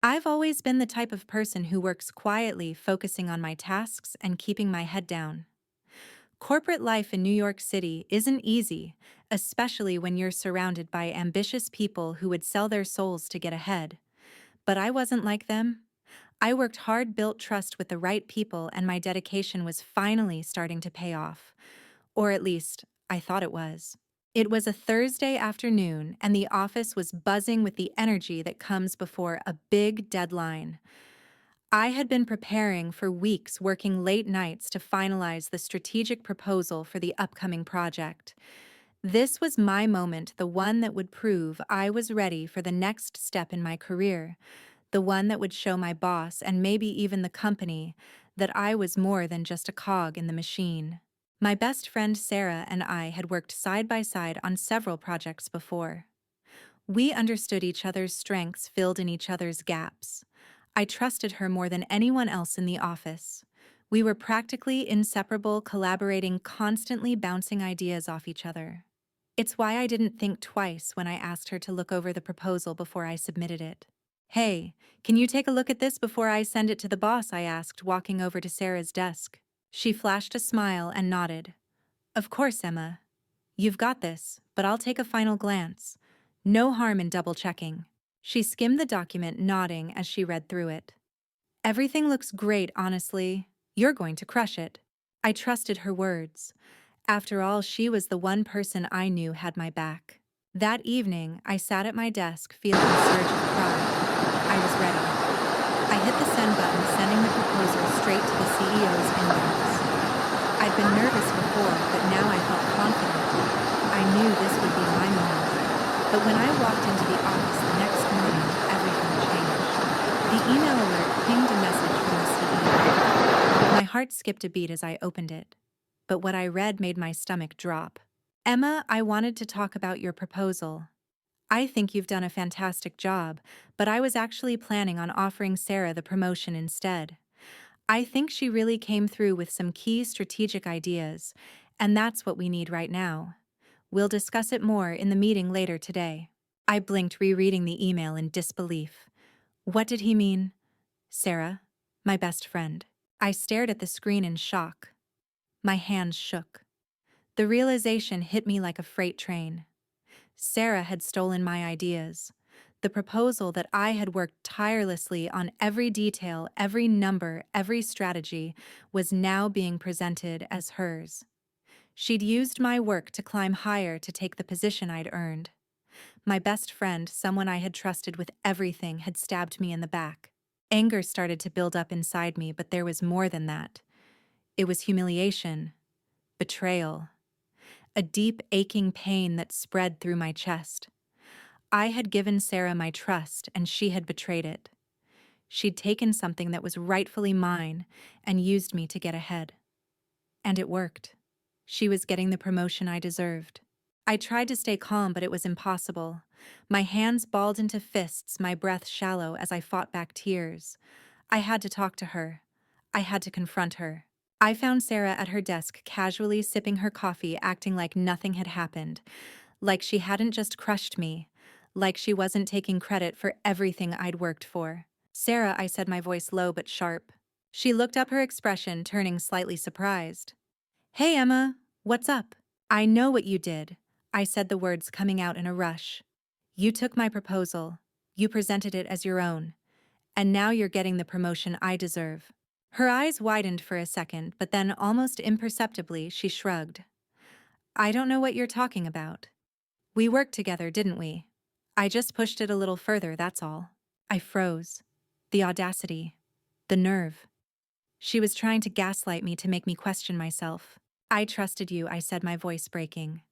I've always been the type of person who works quietly, focusing on my tasks and keeping my head down. Corporate life in New York City isn't easy, especially when you're surrounded by ambitious people who would sell their souls to get ahead. But I wasn't like them. I worked hard, built trust with the right people, and my dedication was finally starting to pay off. Or at least, I thought it was. It was a Thursday afternoon, and the office was buzzing with the energy that comes before a big deadline. I had been preparing for weeks, working late nights to finalize the strategic proposal for the upcoming project. This was my moment, the one that would prove I was ready for the next step in my career, the one that would show my boss and maybe even the company that I was more than just a cog in the machine. My best friend Sarah and I had worked side by side on several projects before. We understood each other's strengths, filled in each other's gaps. I trusted her more than anyone else in the office. We were practically inseparable, collaborating, constantly bouncing ideas off each other. It's why I didn't think twice when I asked her to look over the proposal before I submitted it. Hey, can you take a look at this before I send it to the boss? I asked, walking over to Sarah's desk. She flashed a smile and nodded. Of course, Emma. You've got this, but I'll take a final glance. No harm in double-checking. She skimmed the document, nodding as she read through it. Everything looks great, honestly. You're going to crush it. I trusted her words. After all, she was the one person I knew had my back. That evening, I sat at my desk feeling a surge of pride. I was ready. I hit the send button, sending the proposal straight to the CEO's inbox. I'd been nervous before, but now I felt confident. I knew this would be my moment. But when I walked into the office the next morning, everything changed. The email alert pinged a message from the CEO. My heart skipped a beat as I opened it. But what I read made my stomach drop. Emma, I wanted to talk about your proposal. I think you've done a fantastic job, but I was actually planning on offering Sarah the promotion instead. I think she really came through with some key strategic ideas, and that's what we need right now. We'll discuss it more in the meeting later today. I blinked, rereading the email in disbelief. What did he mean? Sarah, my best friend. I stared at the screen in shock. My hands shook. The realization hit me like a freight train. Sarah had stolen my ideas. The proposal that I had worked tirelessly on, every detail, every number, every strategy, was now being presented as hers. She'd used my work to climb higher, to take the position I'd earned. My best friend, someone I had trusted with everything, had stabbed me in the back. Anger started to build up inside me, but there was more than that. It was humiliation, betrayal, a deep, aching pain that spread through my chest. I had given Sarah my trust, and she had betrayed it. She'd taken something that was rightfully mine and used me to get ahead. And it worked. She was getting the promotion I deserved. I tried to stay calm, but it was impossible. My hands balled into fists, my breath shallow as I fought back tears. I had to talk to her. I had to confront her. I found Sarah at her desk, casually sipping her coffee, acting like nothing had happened, like she hadn't just crushed me, like she wasn't taking credit for everything I'd worked for. Sarah, I said, my voice low but sharp. She looked up, her expression turning slightly surprised. Hey, Emma, what's up? I know what you did. I said, the words coming out in a rush. You took my proposal. You presented it as your own. And now you're getting the promotion I deserve. Her eyes widened for a second, but then almost imperceptibly she shrugged. I don't know what you're talking about. We worked together, didn't we? I just pushed it a little further, that's all. I froze. The audacity. The nerve. She was trying to gaslight me, to make me question myself. I trusted you, I said, my voice breaking.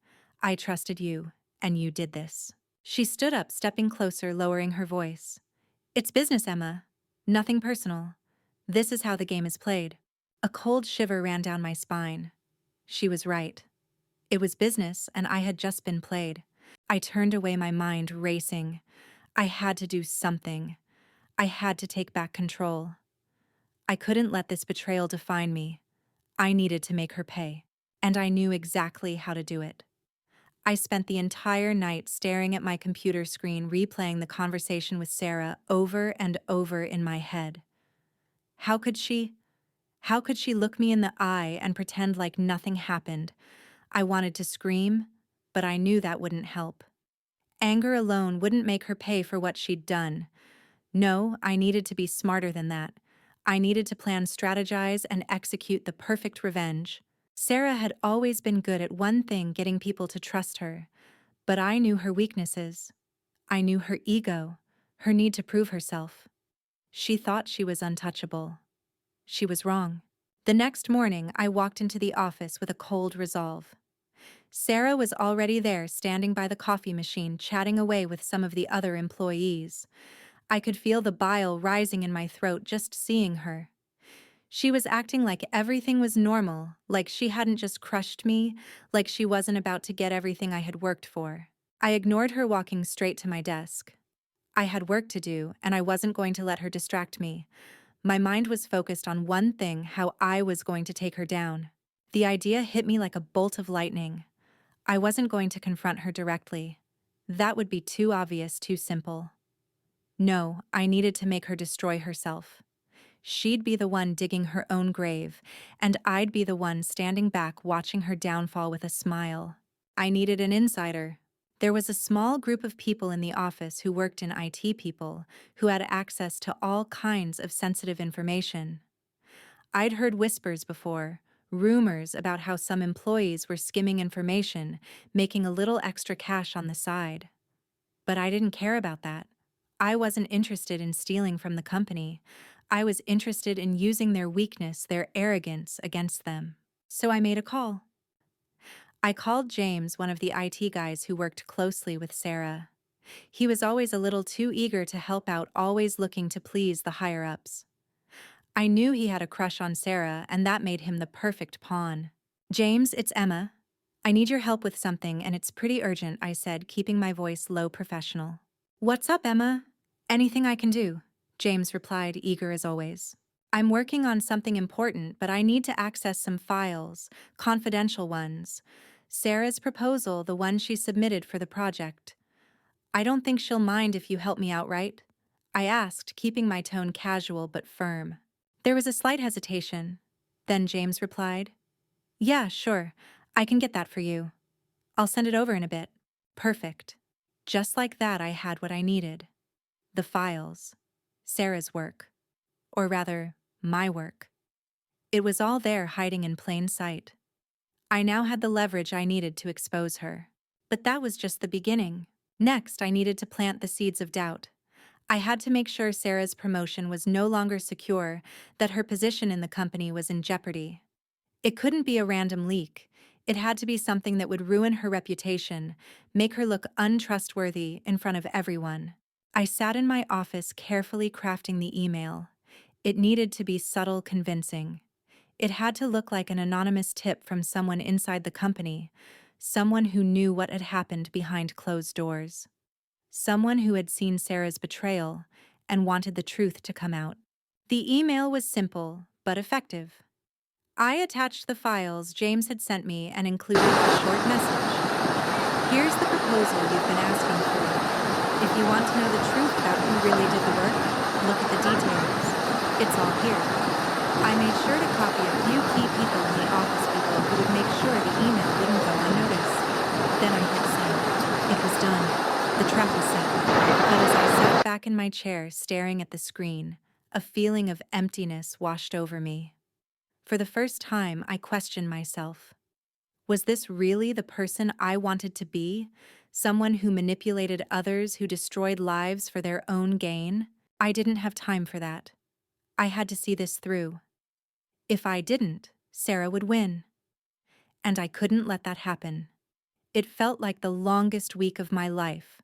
I trusted you, and you did this. She stood up, stepping closer, lowering her voice. It's business, Emma. Nothing personal. This is how the game is played. A cold shiver ran down my spine. She was right. It was business, and I had just been played. I turned away, my mind racing. I had to do something. I had to take back control. I couldn't let this betrayal define me. I needed to make her pay. And I knew exactly how to do it. I spent the entire night staring at my computer screen, replaying the conversation with Sarah over and over in my head. How could she? How could she look me in the eye and pretend like nothing happened? I wanted to scream, but I knew that wouldn't help. Anger alone wouldn't make her pay for what she'd done. No, I needed to be smarter than that. I needed to plan, strategize, and execute the perfect revenge. Sarah had always been good at one thing, getting people to trust her. But I knew her weaknesses. I knew her ego, her need to prove herself. She thought she was untouchable. She was wrong. The next morning, I walked into the office with a cold resolve. Sarah was already there, standing by the coffee machine, chatting away with some of the other employees. I could feel the bile rising in my throat just seeing her. She was acting like everything was normal, like she hadn't just crushed me, like she wasn't about to get everything I had worked for. I ignored her, walking straight to my desk. I had work to do, and I wasn't going to let her distract me. My mind was focused on one thing: how I was going to take her down. The idea hit me like a bolt of lightning. I wasn't going to confront her directly. That would be too obvious, too simple. No, I needed to make her destroy herself. She'd be the one digging her own grave, and I'd be the one standing back watching her downfall with a smile. I needed an insider. There was a small group of people in the office who worked in IT, people who had access to all kinds of sensitive information. I'd heard whispers before, rumors about how some employees were skimming information, making a little extra cash on the side. But I didn't care about that. I wasn't interested in stealing from the company. I was interested in using their weakness, their arrogance, against them. So I made a call. I called James, one of the IT guys who worked closely with Sarah. He was always a little too eager to help out, always looking to please the higher-ups. I knew he had a crush on Sarah, and that made him the perfect pawn. "James, it's Emma. I need your help with something, and it's pretty urgent," I said, keeping my voice low, professional. "What's up, Emma?" "Anything I can do," James replied, eager as always. "I'm working on something important, but I need to access some files, confidential ones. Sarah's proposal, the one she submitted for the project. I don't think she'll mind if you help me out, right?" I asked, keeping my tone casual but firm. There was a slight hesitation. Then James replied, "Yeah, sure. I can get that for you. I'll send it over in a bit." Perfect. Just like that, I had what I needed. The files. Sarah's work. Or rather, my work. It was all there, hiding in plain sight. I now had the leverage I needed to expose her. But that was just the beginning. Next, I needed to plant the seeds of doubt. I had to make sure Sarah's promotion was no longer secure, that her position in the company was in jeopardy. It couldn't be a random leak. It had to be something that would ruin her reputation, make her look untrustworthy in front of everyone. I sat in my office, carefully crafting the email. It needed to be subtle, convincing. It had to look like an anonymous tip from someone inside the company, someone who knew what had happened behind closed doors. Someone who had seen Sarah's betrayal and wanted the truth to come out. The email was simple, but effective. I attached the files James had sent me and included a short message. "Here's the proposal you've been asking for. If you want to know the truth about who really did the work, look at the details. It's all here." I made sure to copy a few key people in the office, people who would make sure the email wouldn't go unnoticed. Then I hit send. It was done. The trap was set. But as I sat back in my chair, staring at the screen, a feeling of emptiness washed over me. For the first time, I questioned myself. Was this really the person I wanted to be? Someone who manipulated others, who destroyed lives for their own gain? I didn't have time for that. I had to see this through. If I didn't, Sarah would win. And I couldn't let that happen. It felt like the longest week of my life.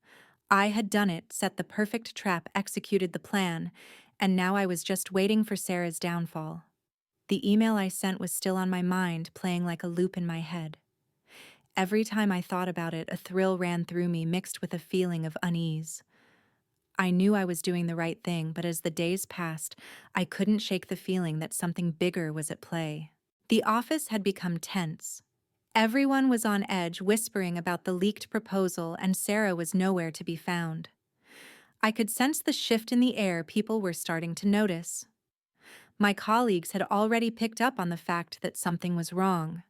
I had done it, set the perfect trap, executed the plan, and now I was just waiting for Sarah's downfall. The email I sent was still on my mind, playing like a loop in my head. Every time I thought about it, a thrill ran through me, mixed with a feeling of unease. I knew I was doing the right thing, but as the days passed, I couldn't shake the feeling that something bigger was at play. The office had become tense. Everyone was on edge, whispering about the leaked proposal, and Sarah was nowhere to be found. I could sense the shift in the air. People were starting to notice. My colleagues had already picked up on the fact that something was wrong,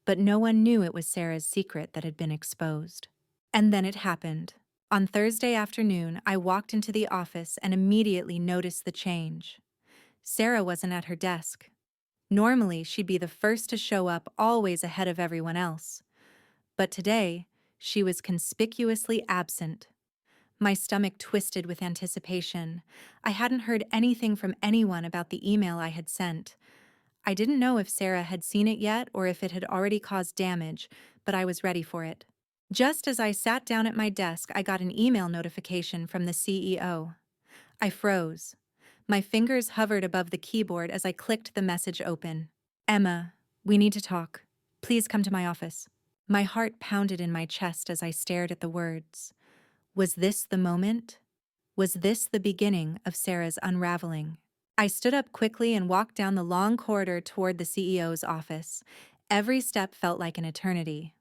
but no one knew it was Sarah's secret that had been exposed. And then it happened. On Thursday afternoon, I walked into the office and immediately noticed the change. Sarah wasn't at her desk. Normally, she'd be the first to show up, always ahead of everyone else. But today, she was conspicuously absent. My stomach twisted with anticipation. I hadn't heard anything from anyone about the email I had sent. I didn't know if Sarah had seen it yet or if it had already caused damage, but I was ready for it. Just as I sat down at my desk, I got an email notification from the CEO. I froze. My fingers hovered above the keyboard as I clicked the message open. Emma, we need to talk. Please come to my office. My heart pounded in my chest as I stared at the words. Was this the moment? Was this the beginning of Sarah's unraveling? I stood up quickly and walked down the long corridor toward the CEO's office. Every step felt like an eternity.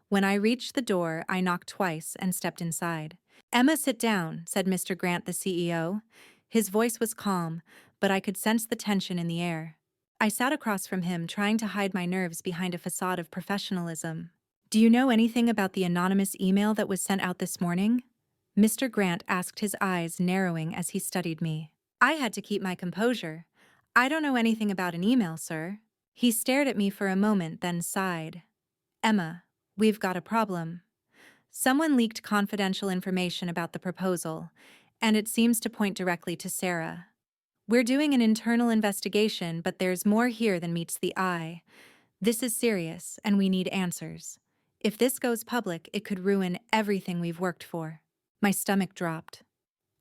When I reached the door, I knocked twice and stepped inside. Emma, sit down, said Mr. Grant, the CEO. His voice was calm, but I could sense the tension in the air. I sat across from him, trying to hide my nerves behind a facade of professionalism. Do you know anything about the anonymous email that was sent out this morning? Mr. Grant asked, his eyes narrowing as he studied me. I had to keep my composure. I don't know anything about an email, sir. He stared at me for a moment, then sighed. Emma, we've got a problem. Someone leaked confidential information about the proposal, and it seems to point directly to Sarah. We're doing an internal investigation, but there's more here than meets the eye. This is serious, and we need answers. If this goes public, it could ruin everything we've worked for. My stomach dropped.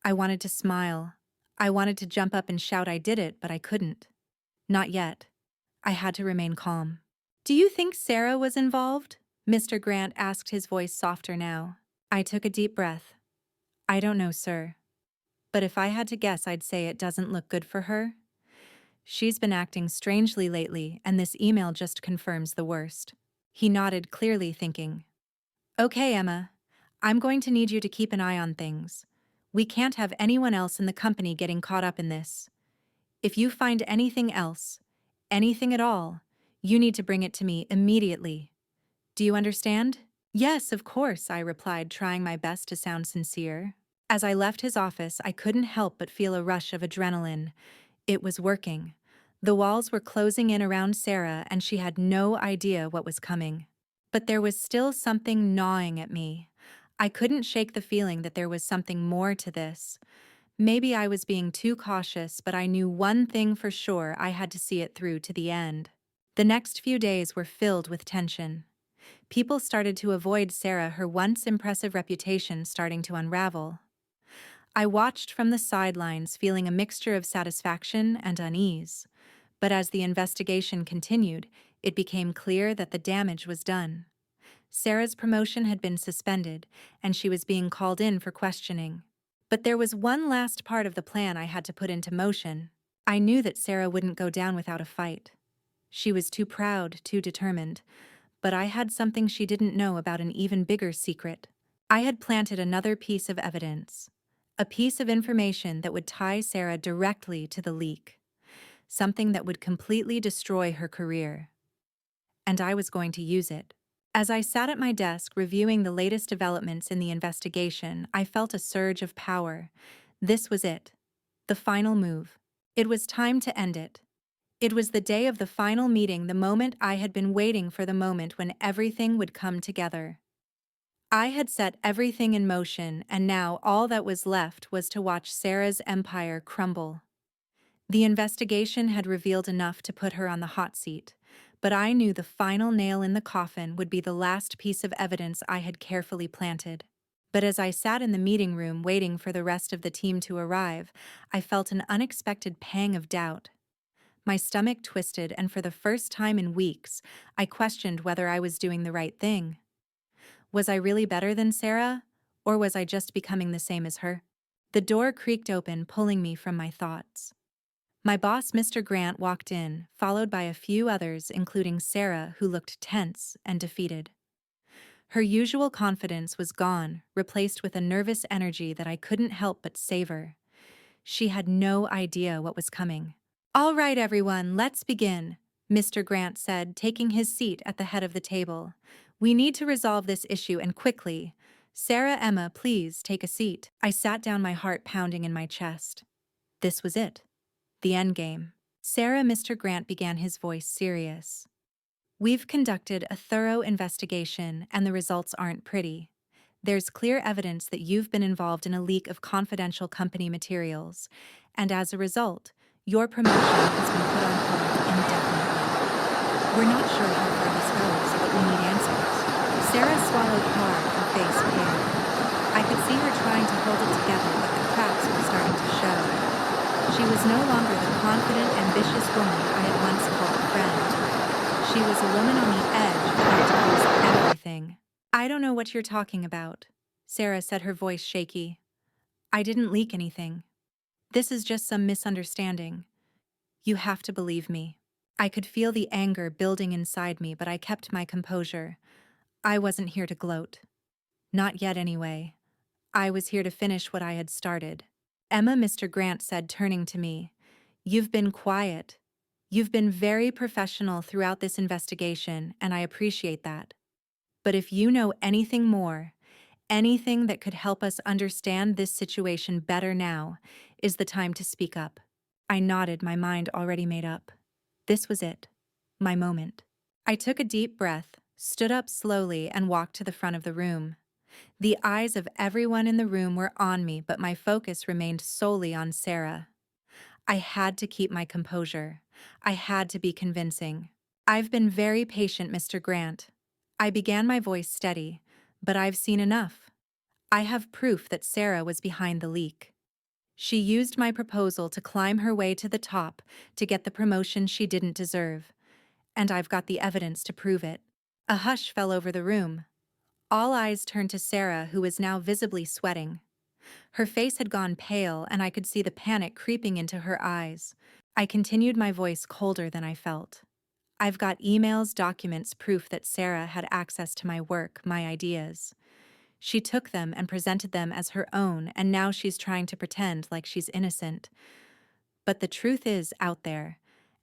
I wanted to smile. I wanted to jump up and shout I did it, but I couldn't. Not yet. I had to remain calm. Do you think Sarah was involved? Mr. Grant asked, his voice softer now. I took a deep breath. I don't know, sir. But if I had to guess, I'd say it doesn't look good for her. She's been acting strangely lately, and this email just confirms the worst. He nodded, clearly thinking. Okay, Emma. I'm going to need you to keep an eye on things. We can't have anyone else in the company getting caught up in this. If you find anything else, anything at all, you need to bring it to me immediately. Do you understand? Yes, of course, I replied, trying my best to sound sincere. As I left his office, I couldn't help but feel a rush of adrenaline. It was working. The walls were closing in around Sarah, and she had no idea what was coming. But there was still something gnawing at me. I couldn't shake the feeling that there was something more to this. Maybe I was being too cautious, but I knew one thing for sure: I had to see it through to the end. The next few days were filled with tension. People started to avoid Sarah, her once impressive reputation starting to unravel. I watched from the sidelines, feeling a mixture of satisfaction and unease. But as the investigation continued, it became clear that the damage was done. Sarah's promotion had been suspended, and she was being called in for questioning. But there was one last part of the plan I had to put into motion. I knew that Sarah wouldn't go down without a fight. She was too proud, too determined. But I had something she didn't know about, an even bigger secret. I had planted another piece of evidence. A piece of information that would tie Sarah directly to the leak. Something that would completely destroy her career. And I was going to use it. As I sat at my desk reviewing the latest developments in the investigation, I felt a surge of power. This was it. The final move. It was time to end it. It was the day of the final meeting, the moment I had been waiting for, the moment when everything would come together. I had set everything in motion, and now all that was left was to watch Sarah's empire crumble. The investigation had revealed enough to put her on the hot seat, but I knew the final nail in the coffin would be the last piece of evidence I had carefully planted. But as I sat in the meeting room waiting for the rest of the team to arrive, I felt an unexpected pang of doubt. My stomach twisted, and for the first time in weeks, I questioned whether I was doing the right thing. Was I really better than Sarah, or was I just becoming the same as her? The door creaked open, pulling me from my thoughts. My boss, Mr. Grant, walked in, followed by a few others, including Sarah, who looked tense and defeated. Her usual confidence was gone, replaced with a nervous energy that I couldn't help but savor. She had no idea what was coming. "All right, everyone, let's begin," Mr. Grant said, taking his seat at the head of the table. "We need to resolve this issue, and quickly. Sarah, Emma, please take a seat." I sat down, my heart pounding in my chest. This was it. The endgame. "Sarah," Mr. Grant began, his voice serious. "We've conducted a thorough investigation, and the results aren't pretty. There's clear evidence that you've been involved in a leak of confidential company materials, and as a result, your promotion has been put on hold indefinitely. We're not sure how far this goes, but we need answers." Sarah swallowed hard, her face pale. I could see her trying to hold it together, but the cracks were starting to show. She was no longer the confident, ambitious woman I had once called a friend. She was a woman on the edge, about to lose everything. "I don't know what you're talking about," Sarah said, her voice shaky. "I didn't leak anything. This is just some misunderstanding. You have to believe me." I could feel the anger building inside me, but I kept my composure. I wasn't here to gloat. Not yet, anyway. I was here to finish what I had started. "Emma," Mr. Grant said, turning to me, "you've been quiet. You've been very professional throughout this investigation, and I appreciate that. But if you know anything more, anything that could help us understand this situation better, now is the time to speak up." I nodded, my mind already made up. This was it. My moment. I took a deep breath, stood up slowly, and walked to the front of the room. The eyes of everyone in the room were on me, but my focus remained solely on Sarah. I had to keep my composure. I had to be convincing. "I've been very patient, Mr. Grant." I began, my voice steady, "but I've seen enough. I have proof that Sarah was behind the leak. She used my proposal to climb her way to the top, to get the promotion she didn't deserve. And I've got the evidence to prove it." A hush fell over the room. All eyes turned to Sarah, who was now visibly sweating. Her face had gone pale, and I could see the panic creeping into her eyes. I continued, my voice colder than I felt. "I've got emails, documents, proof that Sarah had access to my work, my ideas. She took them and presented them as her own, and now she's trying to pretend like she's innocent. But the truth is out there,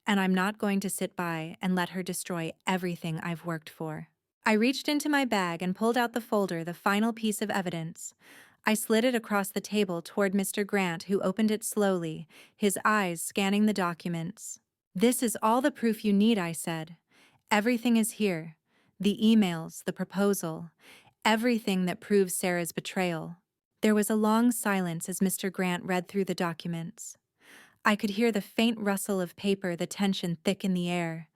and I'm not going to sit by and let her destroy everything I've worked for." I reached into my bag and pulled out the folder, the final piece of evidence. I slid it across the table toward Mr. Grant, who opened it slowly, his eyes scanning the documents. "This is all the proof you need," I said. "Everything is here. The emails, the proposal, everything that proves Sarah's betrayal." There was a long silence as Mr. Grant read through the documents. I could hear the faint rustle of paper, the tension thick in the air.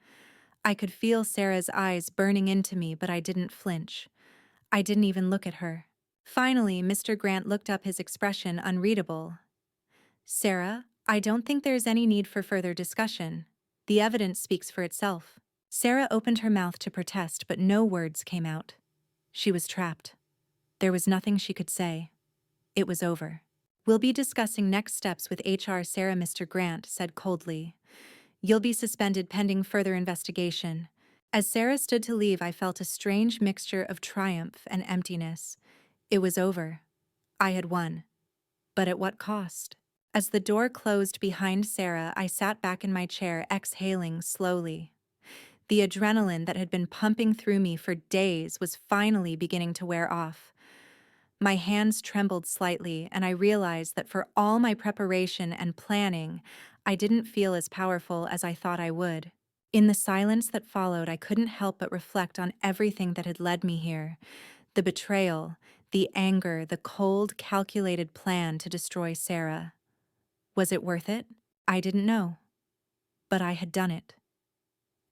I could feel Sarah's eyes burning into me, but I didn't flinch. I didn't even look at her. Finally, Mr. Grant looked up, his expression unreadable. "Sarah, I don't think there's any need for further discussion. The evidence speaks for itself." Sarah opened her mouth to protest, but no words came out. She was trapped. There was nothing she could say. It was over. "We'll be discussing next steps with HR, Sarah," Mr. Grant said coldly. "You'll be suspended pending further investigation." As Sarah stood to leave, I felt a strange mixture of triumph and emptiness. It was over. I had won. But at what cost? As the door closed behind Sarah, I sat back in my chair, exhaling slowly. The adrenaline that had been pumping through me for days was finally beginning to wear off. My hands trembled slightly, and I realized that for all my preparation and planning, I didn't feel as powerful as I thought I would. In the silence that followed, I couldn't help but reflect on everything that had led me here. The betrayal, the anger, the cold, calculated plan to destroy Sarah. Was it worth it? I didn't know. But I had done it.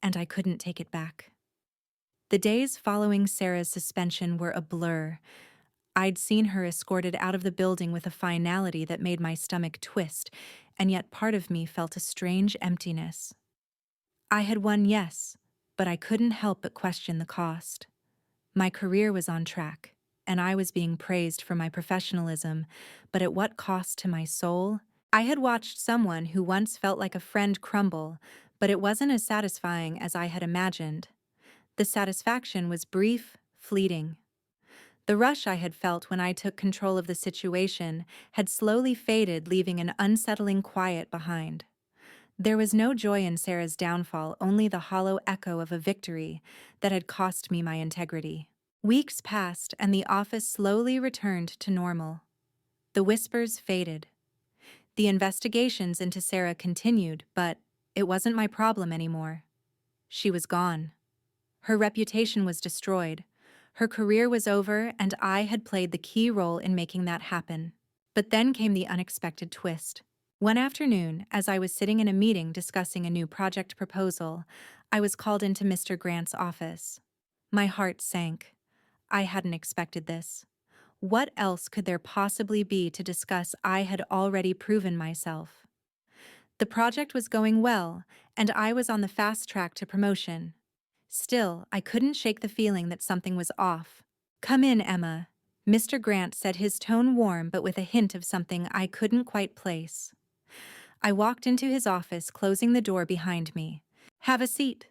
And I couldn't take it back. The days following Sarah's suspension were a blur. I'd seen her escorted out of the building with a finality that made my stomach twist, and yet part of me felt a strange emptiness. I had won, yes, but I couldn't help but question the cost. My career was on track, and I was being praised for my professionalism, but at what cost to my soul? I had watched someone who once felt like a friend crumble, but it wasn't as satisfying as I had imagined. The satisfaction was brief, fleeting. The rush I had felt when I took control of the situation had slowly faded, leaving an unsettling quiet behind. There was no joy in Sarah's downfall, only the hollow echo of a victory that had cost me my integrity. Weeks passed, and the office slowly returned to normal. The whispers faded. The investigations into Sarah continued, but it wasn't my problem anymore. She was gone. Her reputation was destroyed. Her career was over, and I had played the key role in making that happen. But then came the unexpected twist. One afternoon, as I was sitting in a meeting discussing a new project proposal, I was called into Mr. Grant's office. My heart sank. I hadn't expected this. What else could there possibly be to discuss? I had already proven myself. The project was going well, and I was on the fast track to promotion. Still, I couldn't shake the feeling that something was off. "Come in, Emma." Mr. Grant said, his tone warm but with a hint of something I couldn't quite place. I walked into his office, closing the door behind me. "Have a seat."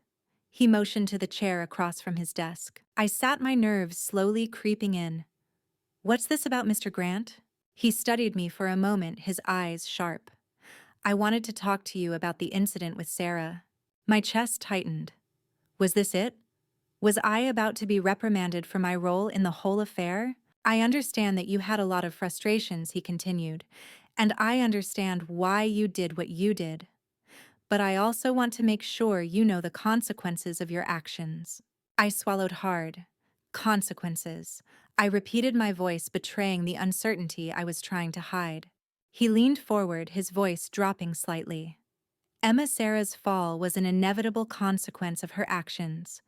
He motioned to the chair across from his desk. I sat, my nerves slowly creeping in. "What's this about, Mr. Grant?" He studied me for a moment, his eyes sharp. "I wanted to talk to you about the incident with Sarah." My chest tightened. Was this it? Was I about to be reprimanded for my role in the whole affair? "I understand that you had a lot of frustrations," he continued, "and I understand why you did what you did. But I also want to make sure you know the consequences of your actions." I swallowed hard. Consequences. I repeated, my voice betraying the uncertainty I was trying to hide. He leaned forward, his voice dropping slightly. "Emma, Sarah's fall was an inevitable consequence of her actions.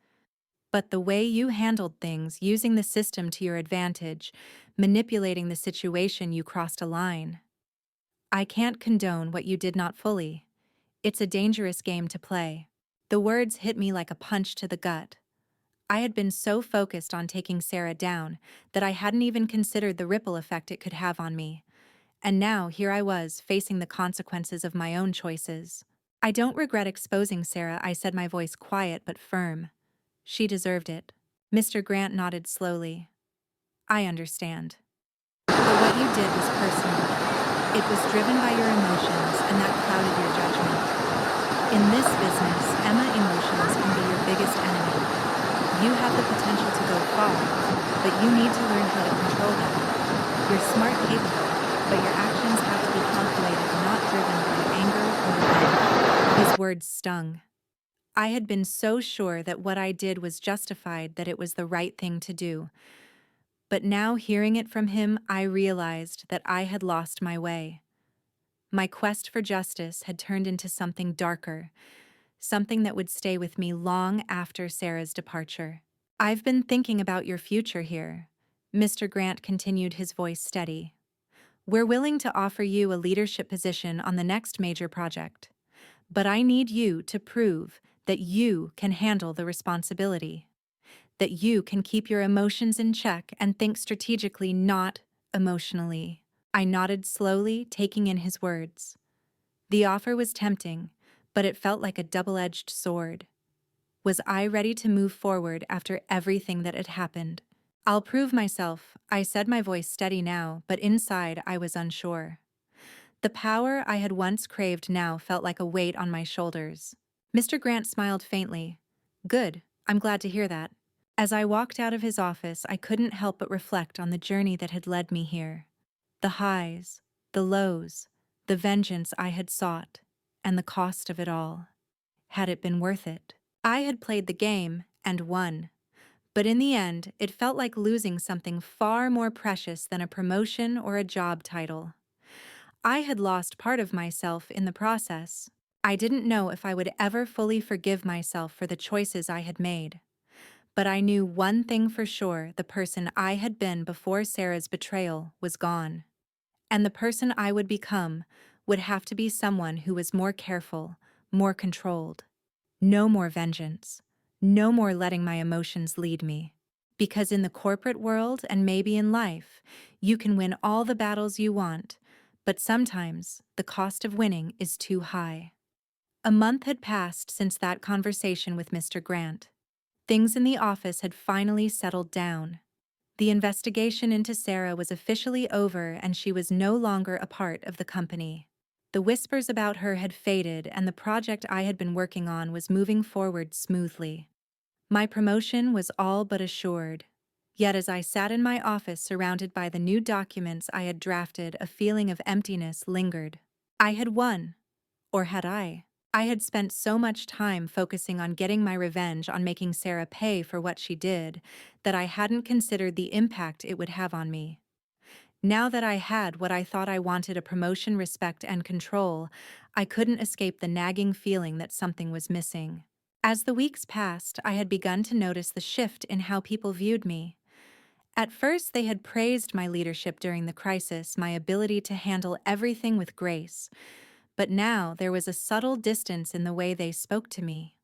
But the way you handled things, using the system to your advantage, manipulating the situation, you crossed a line. I can't condone what you did not fully. It's a dangerous game to play." The words hit me like a punch to the gut. I had been so focused on taking Sarah down that I hadn't even considered the ripple effect it could have on me. And now here I was, facing the consequences of my own choices. "I don't regret exposing Sarah," I said, my voice quiet but firm. "She deserved it." Mr. Grant nodded slowly. "I understand. But what you did was personal. It was driven by your emotions, and that clouded your judgment. In this business, Emma, emotions can be your biggest enemy. You have the potential to go far, but you need to learn how to control them. You're smart, capable, but your actions have to be calculated, not driven by anger or revenge." His words stung. I had been so sure that what I did was justified, that it was the right thing to do. But now, hearing it from him, I realized that I had lost my way. My quest for justice had turned into something darker, something that would stay with me long after Sarah's departure. "I've been thinking about your future here," Mr. Grant continued, his voice steady. "We're willing to offer you a leadership position on the next major project. But I need you to prove that you can handle the responsibility, that you can keep your emotions in check and think strategically, not emotionally." I nodded slowly, taking in his words. The offer was tempting, but it felt like a double-edged sword. Was I ready to move forward after everything that had happened? "I'll prove myself," I said, my voice steady now, but inside I was unsure. The power I had once craved now felt like a weight on my shoulders. Mr. Grant smiled faintly. "Good, I'm glad to hear that." As I walked out of his office, I couldn't help but reflect on the journey that had led me here. The highs, the lows, the vengeance I had sought, and the cost of it all. Had it been worth it? I had played the game and won. But in the end, it felt like losing something far more precious than a promotion or a job title. I had lost part of myself in the process. I didn't know if I would ever fully forgive myself for the choices I had made. But I knew one thing for sure: the person I had been before Sarah's betrayal was gone. And the person I would become would have to be someone who was more careful, more controlled. No more vengeance. No more letting my emotions lead me. Because in the corporate world, and maybe in life, you can win all the battles you want, But sometimes the cost of winning is too high. A month had passed since that conversation with Mr. Grant. Things in the office had finally settled down. The investigation into Sarah was officially over and she was no longer a part of the company. The whispers about her had faded and the project I had been working on was moving forward smoothly. My promotion was all but assured. Yet as I sat in my office surrounded by the new documents I had drafted, a feeling of emptiness lingered. I had won. Or had I? I had spent so much time focusing on getting my revenge, on making Sarah pay for what she did, that I hadn't considered the impact it would have on me. Now that I had what I thought I wanted, a promotion, respect, and control, I couldn't escape the nagging feeling that something was missing. As the weeks passed, I had begun to notice the shift in how people viewed me. At first, they had praised my leadership during the crisis, my ability to handle everything with grace. But now there was a subtle distance in the way they spoke to me.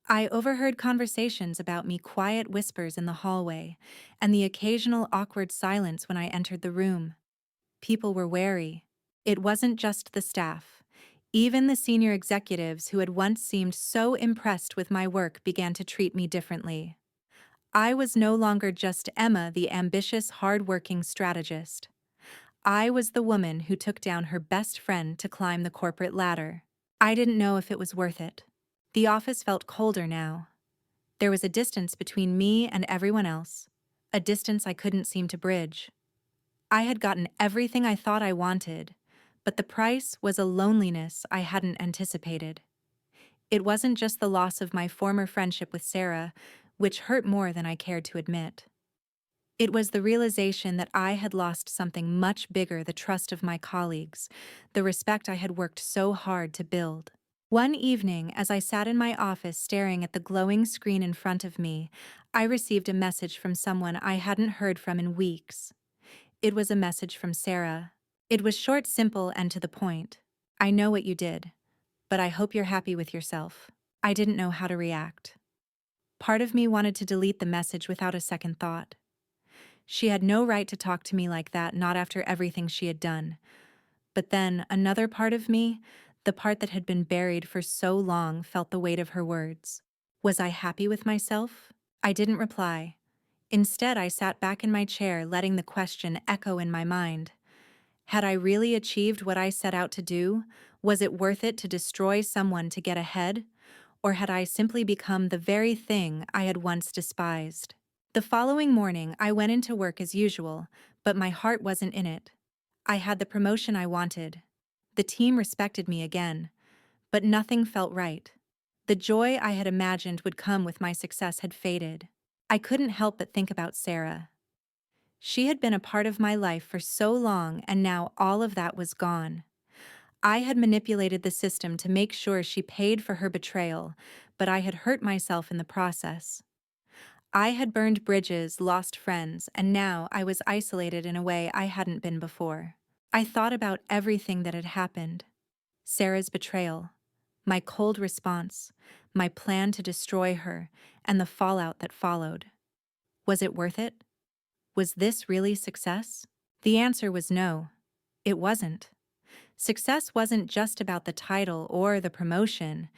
I overheard conversations about me, quiet whispers in the hallway, and the occasional awkward silence when I entered the room. People were wary. It wasn't just the staff. Even the senior executives who had once seemed so impressed with my work began to treat me differently. I was no longer just Emma, the ambitious, hard-working strategist. I was the woman who took down her best friend to climb the corporate ladder. I didn't know if it was worth it. The office felt colder now. There was a distance between me and everyone else, a distance I couldn't seem to bridge. I had gotten everything I thought I wanted, but the price was a loneliness I hadn't anticipated. It wasn't just the loss of my former friendship with Sarah, which hurt more than I cared to admit. It was the realization that I had lost something much bigger: the trust of my colleagues, the respect I had worked so hard to build. One evening, as I sat in my office staring at the glowing screen in front of me, I received a message from someone I hadn't heard from in weeks. It was a message from Sarah. It was short, simple, and to the point. "I know what you did, but I hope you're happy with yourself." I didn't know how to react. Part of me wanted to delete the message without a second thought. She had no right to talk to me like that, not after everything she had done. But then another part of me, the part that had been buried for so long, felt the weight of her words. Was I happy with myself? I didn't reply. Instead, I sat back in my chair, letting the question echo in my mind. Had I really achieved what I set out to do? Was it worth it to destroy someone to get ahead? Or had I simply become the very thing I had once despised? The following morning, I went into work as usual, but my heart wasn't in it. I had the promotion I wanted. The team respected me again, but nothing felt right. The joy I had imagined would come with my success had faded. I couldn't help but think about Sarah. She had been a part of my life for so long, and now all of that was gone. I had manipulated the system to make sure she paid for her betrayal, but I had hurt myself in the process. I had burned bridges, lost friends, and now I was isolated in a way I hadn't been before. I thought about everything that had happened. Sarah's betrayal, my cold response, my plan to destroy her, and the fallout that followed. Was it worth it? Was this really success? The answer was no. It wasn't. Success wasn't just about the title or the promotion.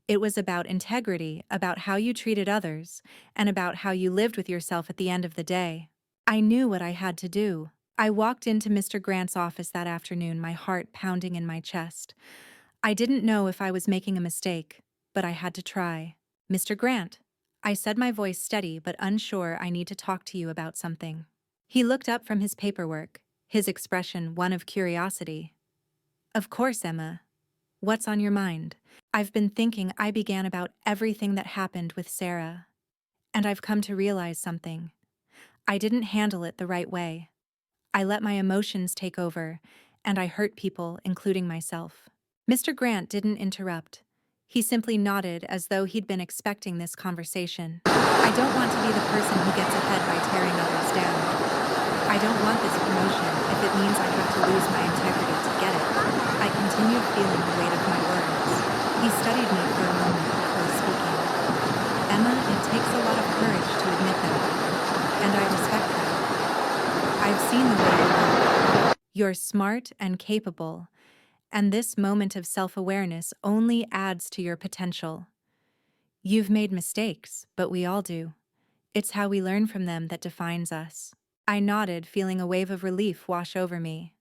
It was about integrity, about how you treated others, and about how you lived with yourself at the end of the day. I knew what I had to do. I walked into Mr. Grant's office that afternoon, my heart pounding in my chest. I didn't know if I was making a mistake, but I had to try. "Mr. Grant," I said, my voice steady but unsure, "I need to talk to you about something." He looked up from his paperwork, his expression one of curiosity. "Of course, Emma. What's on your mind?" "I've been thinking," I began, "about everything that happened with Sarah. And I've come to realize something. I didn't handle it the right way. I let my emotions take over, and I hurt people, including myself." Mr. Grant didn't interrupt. He simply nodded as though he'd been expecting this conversation. "I don't want to be the person who gets ahead by tearing others down. I don't want this promotion if it means I have to lose my integrity to get it." I continued, feeling the weight of my words. He studied me for a moment before speaking. "Emma, it takes a lot of courage to admit that, and I respect that. I've seen the way you work. You're smart and capable, and this moment of self-awareness only adds to your potential. You've made mistakes, but we all do. It's how we learn from them that defines us. I nodded, feeling a wave of relief wash over me.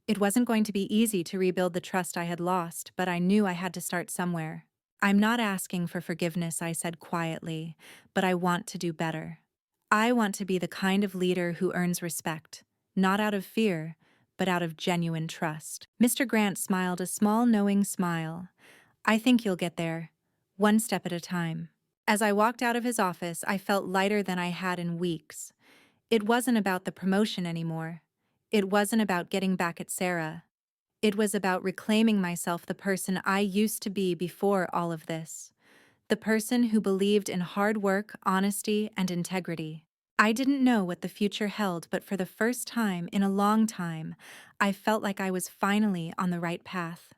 It wasn't going to be easy to rebuild the trust I had lost, but I knew I had to start somewhere. I'm not asking for forgiveness, I said quietly, but I want to do better. I want to be the kind of leader who earns respect, not out of fear, but out of genuine trust. Mr. Grant smiled a small, knowing smile. I think you'll get there, one step at a time. As I walked out of his office, I felt lighter than I had in weeks. It wasn't about the promotion anymore. It wasn't about getting back at Sarah. It was about reclaiming myself, the person I used to be before all of this. The person who believed in hard work, honesty, and integrity. I didn't know what the future held, but for the first time in a long time, I felt like I was finally on the right path.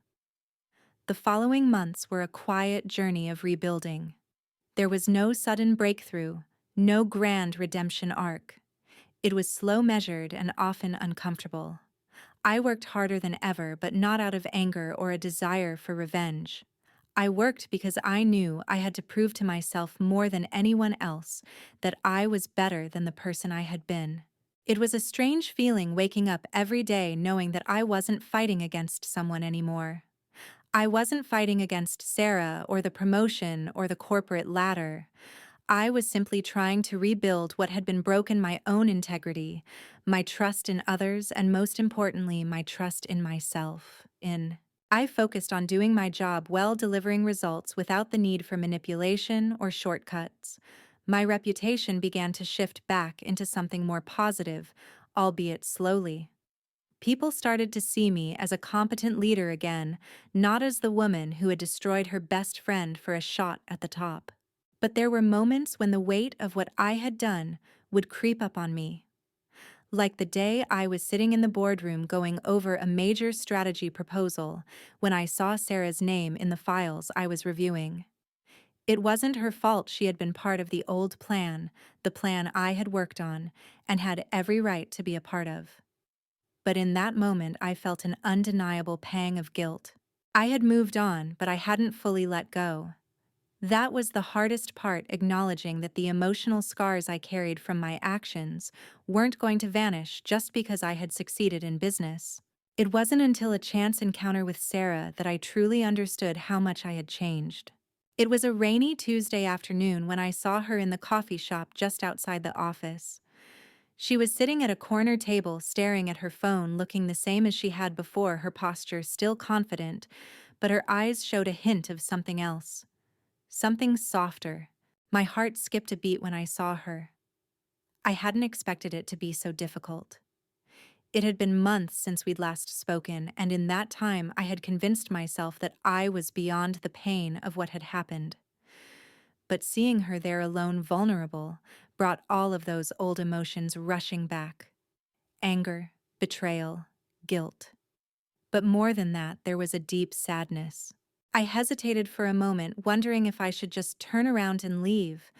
The following months were a quiet journey of rebuilding. There was no sudden breakthrough, no grand redemption arc. It was slow, measured, and often uncomfortable. I worked harder than ever, but not out of anger or a desire for revenge. I worked because I knew I had to prove to myself more than anyone else that I was better than the person I had been. It was a strange feeling waking up every day knowing that I wasn't fighting against someone anymore. I wasn't fighting against Sarah or the promotion or the corporate ladder. I was simply trying to rebuild what had been broken: my own integrity, my trust in others, and most importantly, my trust in myself. I focused on doing my job well, delivering results without the need for manipulation or shortcuts. My reputation began to shift back into something more positive, albeit slowly. People started to see me as a competent leader again, not as the woman who had destroyed her best friend for a shot at the top. But there were moments when the weight of what I had done would creep up on me. Like the day I was sitting in the boardroom going over a major strategy proposal when I saw Sarah's name in the files I was reviewing. It wasn't her fault. She had been part of the old plan, the plan I had worked on, and had every right to be a part of. But in that moment, I felt an undeniable pang of guilt. I had moved on, but I hadn't fully let go. That was the hardest part, acknowledging that the emotional scars I carried from my actions weren't going to vanish just because I had succeeded in business. It wasn't until a chance encounter with Sarah that I truly understood how much I had changed. It was a rainy Tuesday afternoon when I saw her in the coffee shop just outside the office. She was sitting at a corner table, staring at her phone, looking the same as she had before, her posture still confident, but her eyes showed a hint of something else. Something softer. My heart skipped a beat when I saw her. I hadn't expected it to be so difficult. It had been months since we'd last spoken, and in that time I had convinced myself that I was beyond the pain of what had happened. But seeing her there alone, vulnerable, brought all of those old emotions rushing back. Anger, betrayal, guilt. But more than that, there was a deep sadness. I hesitated for a moment, wondering if I should just turn around and leave,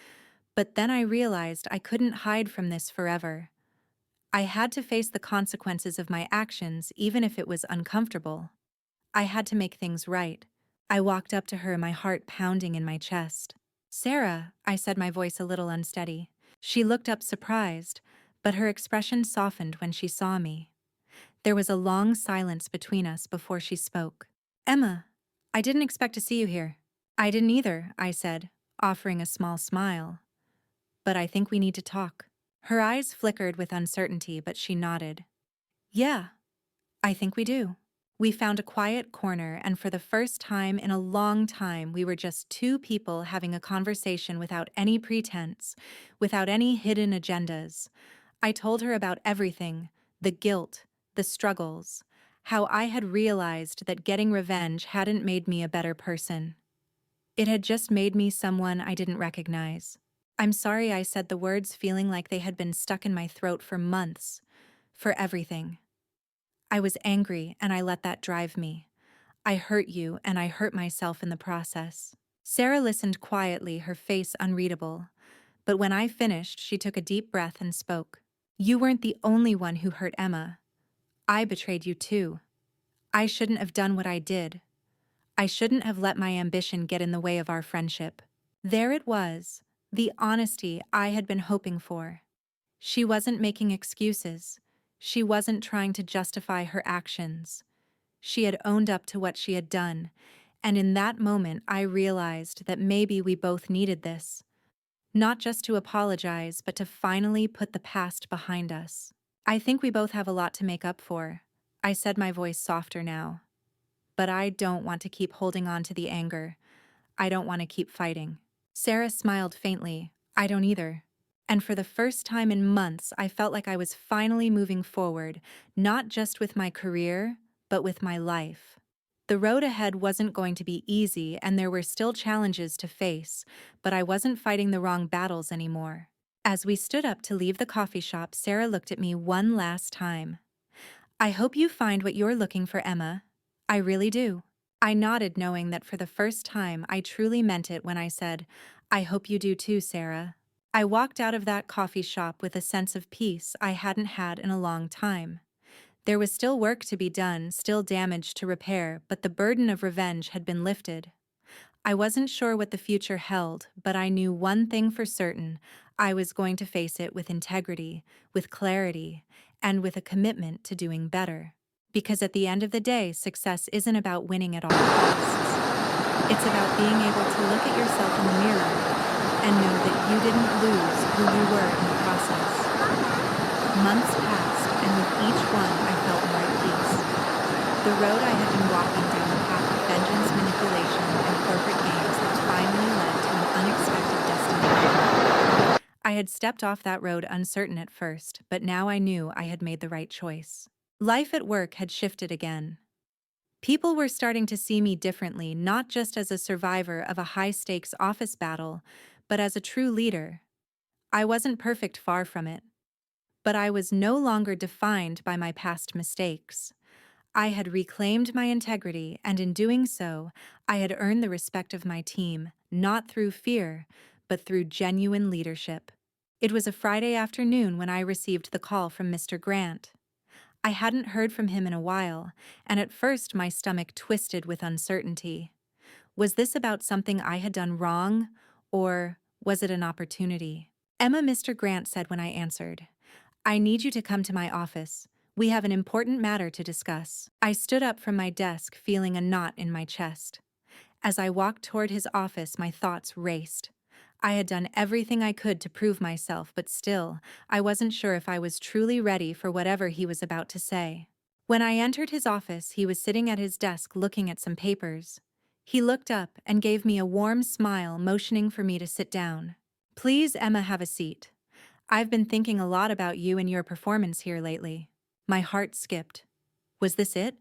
but then I realized I couldn't hide from this forever. I had to face the consequences of my actions, even if it was uncomfortable. I had to make things right. I walked up to her, my heart pounding in my chest. "Sarah," I said, my voice a little unsteady. She looked up surprised, but her expression softened when she saw me. There was a long silence between us before she spoke. "Emma, I didn't expect to see you here." "I didn't either," I said, offering a small smile. "But I think we need to talk." Her eyes flickered with uncertainty, but she nodded. "Yeah, I think we do." We found a quiet corner, and for the first time in a long time, we were just two people having a conversation without any pretense, without any hidden agendas. I told her about everything: the guilt, the struggles, how I had realized that getting revenge hadn't made me a better person. It had just made me someone I didn't recognize. "I'm sorry," I said, the words feeling like they had been stuck in my throat for months. "For everything. I was angry, and I let that drive me. I hurt you, and I hurt myself in the process." Sarah listened quietly, her face unreadable. But when I finished, she took a deep breath and spoke. "You weren't the only one who hurt Emma. I betrayed you too. I shouldn't have done what I did. I shouldn't have let my ambition get in the way of our friendship. There it was, the honesty I had been hoping for. She wasn't making excuses. She wasn't trying to justify her actions. She had owned up to what she had done, and in that moment I realized that maybe we both needed this. Not just to apologize, but to finally put the past behind us. I think we both have a lot to make up for. I said, my voice softer now. But I don't want to keep holding on to the anger. I don't want to keep fighting. Sarah smiled faintly. I don't either. And for the first time in months, I felt like I was finally moving forward, not just with my career, but with my life. The road ahead wasn't going to be easy, and there were still challenges to face, but I wasn't fighting the wrong battles anymore. As we stood up to leave the coffee shop, Sarah looked at me one last time. I hope you find what you're looking for, Emma. I really do. I nodded, knowing that for the first time I truly meant it when I said, I hope you do too, Sarah. I walked out of that coffee shop with a sense of peace I hadn't had in a long time. There was still work to be done, still damage to repair, but the burden of revenge had been lifted. I wasn't sure what the future held, but I knew one thing for certain: I was going to face it with integrity, with clarity, and with a commitment to doing better. Because at the end of the day, success isn't about winning at all costs. It's about being able to look at yourself in the mirror and know that you didn't lose who you were in the process. Months passed, and with each one I felt more at peace. The road I had been walking down the path of vengeance, manipulation, and corporate gains had finally led to an unexpected destination. I had stepped off that road uncertain at first, but now I knew I had made the right choice. Life at work had shifted again. People were starting to see me differently, not just as a survivor of a high-stakes office battle, but as a true leader. I wasn't perfect, far from it. But I was no longer defined by my past mistakes. I had reclaimed my integrity, and in doing so, I had earned the respect of my team, not through fear, but through genuine leadership. It was a Friday afternoon when I received the call from Mr. Grant. I hadn't heard from him in a while, and at first my stomach twisted with uncertainty. Was this about something I had done wrong, or was it an opportunity? Emma, Mr. Grant said when I answered, I need you to come to my office. We have an important matter to discuss. I stood up from my desk, feeling a knot in my chest. As I walked toward his office, my thoughts raced. I had done everything I could to prove myself, but still, I wasn't sure if I was truly ready for whatever he was about to say. When I entered his office, he was sitting at his desk looking at some papers. He looked up and gave me a warm smile, motioning for me to sit down. Please, Emma, have a seat. I've been thinking a lot about you and your performance here lately. My heart skipped. Was this it?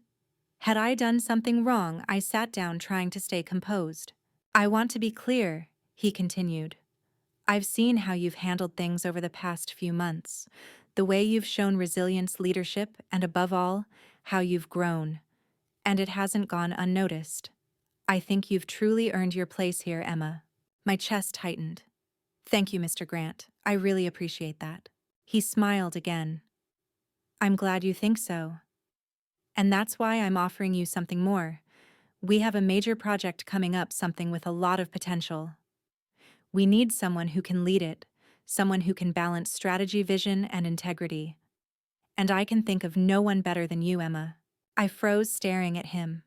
Had I done something wrong? I sat down, trying to stay composed. I want to be clear, he continued. I've seen how you've handled things over the past few months, the way you've shown resilience, leadership, and above all, how you've grown. And it hasn't gone unnoticed. I think you've truly earned your place here, Emma. My chest tightened. Thank you, Mr. Grant. I really appreciate that. He smiled again. I'm glad you think so. And that's why I'm offering you something more. We have a major project coming up, something with a lot of potential. We need someone who can lead it, someone who can balance strategy, vision, and integrity. And I can think of no one better than you, Emma. I froze, staring at him.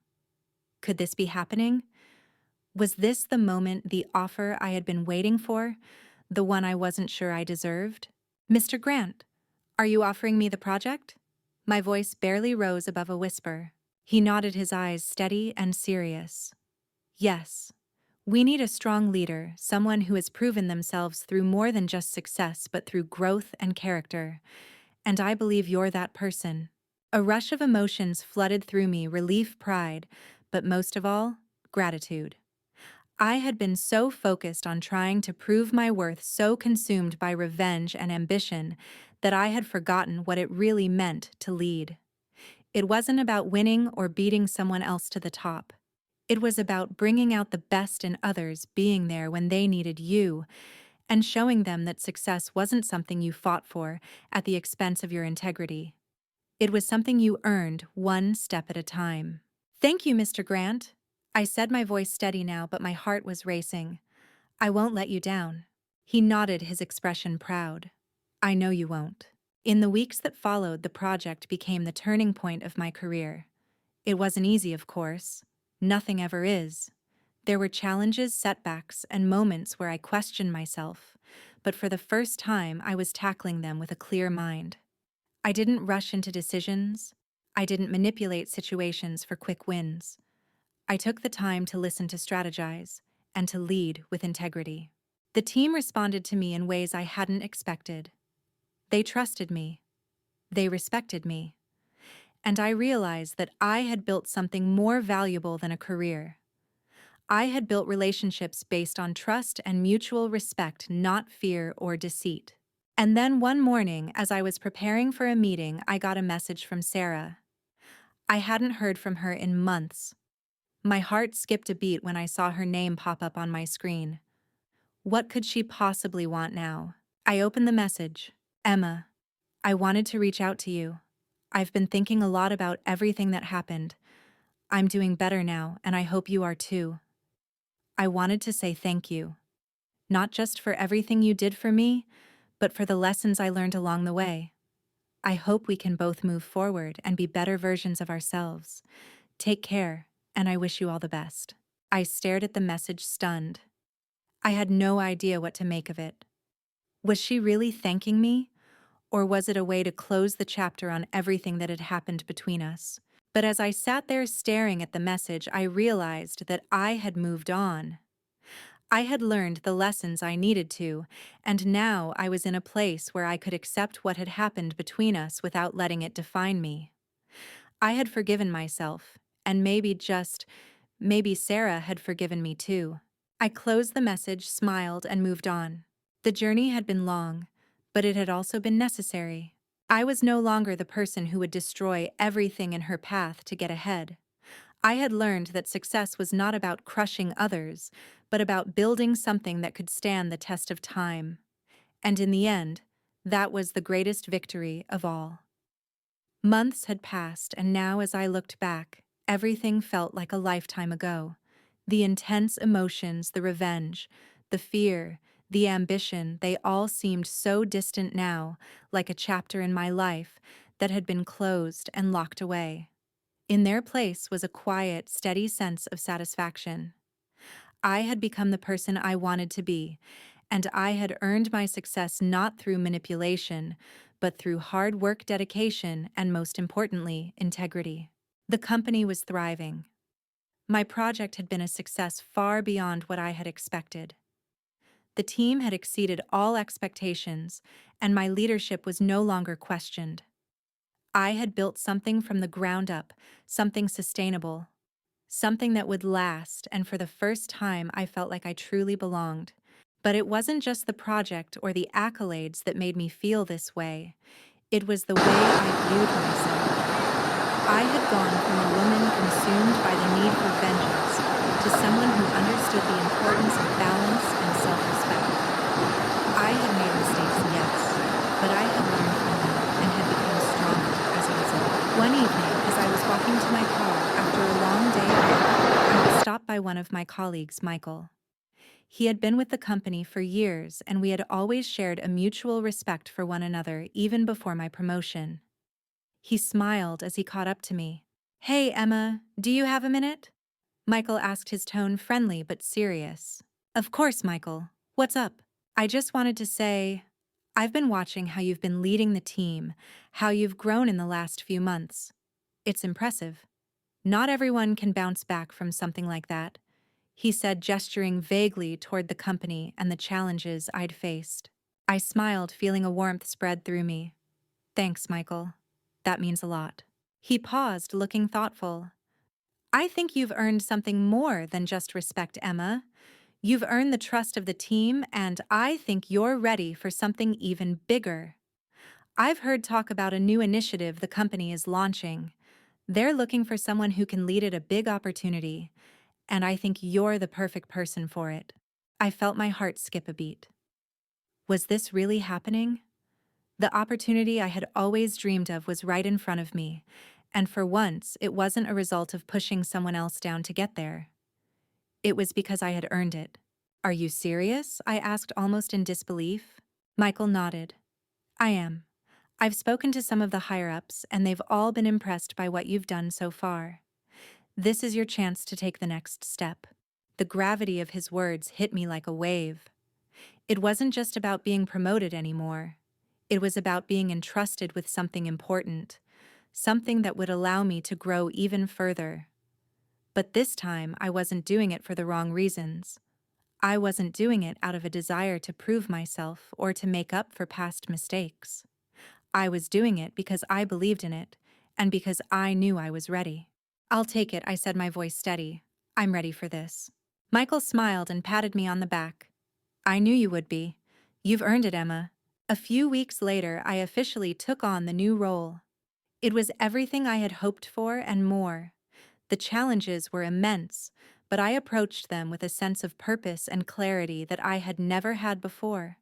Could this be happening? Was this the moment, the offer I had been waiting for, the one I wasn't sure I deserved? Mr. Grant, are you offering me the project? My voice barely rose above a whisper. He nodded, his eyes steady and serious. Yes. We need a strong leader, someone who has proven themselves through more than just success, but through growth and character. And I believe you're that person. A rush of emotions flooded through me: relief, pride, but most of all, gratitude. I had been so focused on trying to prove my worth, so consumed by revenge and ambition, that I had forgotten what it really meant to lead. It wasn't about winning or beating someone else to the top. It was about bringing out the best in others, being there when they needed you, and showing them that success wasn't something you fought for at the expense of your integrity. It was something you earned one step at a time. Thank you, Mr. Grant. I said, my voice steady now, but my heart was racing. I won't let you down. He nodded, his expression proud. I know you won't. In the weeks that followed, the project became the turning point of my career. It wasn't easy, of course. Nothing ever is. There were challenges, setbacks, and moments where I questioned myself, but for the first time I was tackling them with a clear mind. I didn't rush into decisions. I didn't manipulate situations for quick wins. I took the time to listen, to strategize, and to lead with integrity. The team responded to me in ways I hadn't expected. They trusted me. They respected me. And I realized that I had built something more valuable than a career. I had built relationships based on trust and mutual respect, not fear or deceit. And then one morning, as I was preparing for a meeting, I got a message from Sarah. I hadn't heard from her in months. My heart skipped a beat when I saw her name pop up on my screen. What could she possibly want now? I opened the message. Emma, I wanted to reach out to you. I've been thinking a lot about everything that happened. I'm doing better now, and I hope you are too. I wanted to say thank you. Not just for everything you did for me, but for the lessons I learned along the way. I hope we can both move forward and be better versions of ourselves. Take care, and I wish you all the best. I stared at the message, stunned. I had no idea what to make of it. Was she really thanking me? Or was it a way to close the chapter on everything that had happened between us? But as I sat there staring at the message, I realized that I had moved on. I had learned the lessons I needed to, and now I was in a place where I could accept what had happened between us without letting it define me. I had forgiven myself, and maybe Sarah had forgiven me too. I closed the message, smiled, and moved on. The journey had been long, but it had also been necessary. I was no longer the person who would destroy everything in her path to get ahead. I had learned that success was not about crushing others, but about building something that could stand the test of time. And in the end, that was the greatest victory of all. Months had passed, and now as I looked back, everything felt like a lifetime ago. The intense emotions, the revenge, the fear, the ambition, they all seemed so distant now, like a chapter in my life that had been closed and locked away. In their place was a quiet, steady sense of satisfaction. I had become the person I wanted to be, and I had earned my success not through manipulation, but through hard work, dedication, and most importantly, integrity. The company was thriving. My project had been a success far beyond what I had expected. The team had exceeded all expectations, and my leadership was no longer questioned. I had built something from the ground up, something sustainable, something that would last, and for the first time I felt like I truly belonged. But it wasn't just the project or the accolades that made me feel this way. It was the way I viewed myself. I had gone from a woman consumed by the need for vengeance to someone who understood the importance of balance and self-respect. I had made mistakes, yes, but I had learned from them and had become stronger as a result. One evening, as I was walking to my car after a long day at work, I was stopped by one of my colleagues, Michael. He had been with the company for years, and we had always shared a mutual respect for one another even before my promotion. He smiled as he caught up to me. "Hey, Emma, do you have a minute?" Michael asked, his tone friendly but serious. "Of course, Michael. What's up?" "I just wanted to say, I've been watching how you've been leading the team, how you've grown in the last few months. It's impressive. Not everyone can bounce back from something like that," he said, gesturing vaguely toward the company and the challenges I'd faced. I smiled, feeling a warmth spread through me. "Thanks, Michael. That means a lot." He paused, looking thoughtful. "I think you've earned something more than just respect, Emma. You've earned the trust of the team, and I think you're ready for something even bigger. I've heard talk about a new initiative the company is launching. They're looking for someone who can lead at a big opportunity, and I think you're the perfect person for it." I felt my heart skip a beat. Was this really happening? The opportunity I had always dreamed of was right in front of me, and for once, it wasn't a result of pushing someone else down to get there. It was because I had earned it. Are you serious? I asked almost in disbelief. Michael nodded. I am. I've spoken to some of the higher-ups, and they've all been impressed by what you've done so far. This is your chance to take the next step. The gravity of his words hit me like a wave. It wasn't just about being promoted anymore. It was about being entrusted with something important, something that would allow me to grow even further. But this time, I wasn't doing it for the wrong reasons. I wasn't doing it out of a desire to prove myself or to make up for past mistakes. I was doing it because I believed in it, and because I knew I was ready. I'll take it, I said, my voice steady. I'm ready for this. Michael smiled and patted me on the back. I knew you would be. You've earned it, Emma. A few weeks later, I officially took on the new role. It was everything I had hoped for and more. The challenges were immense, but I approached them with a sense of purpose and clarity that I had never had before.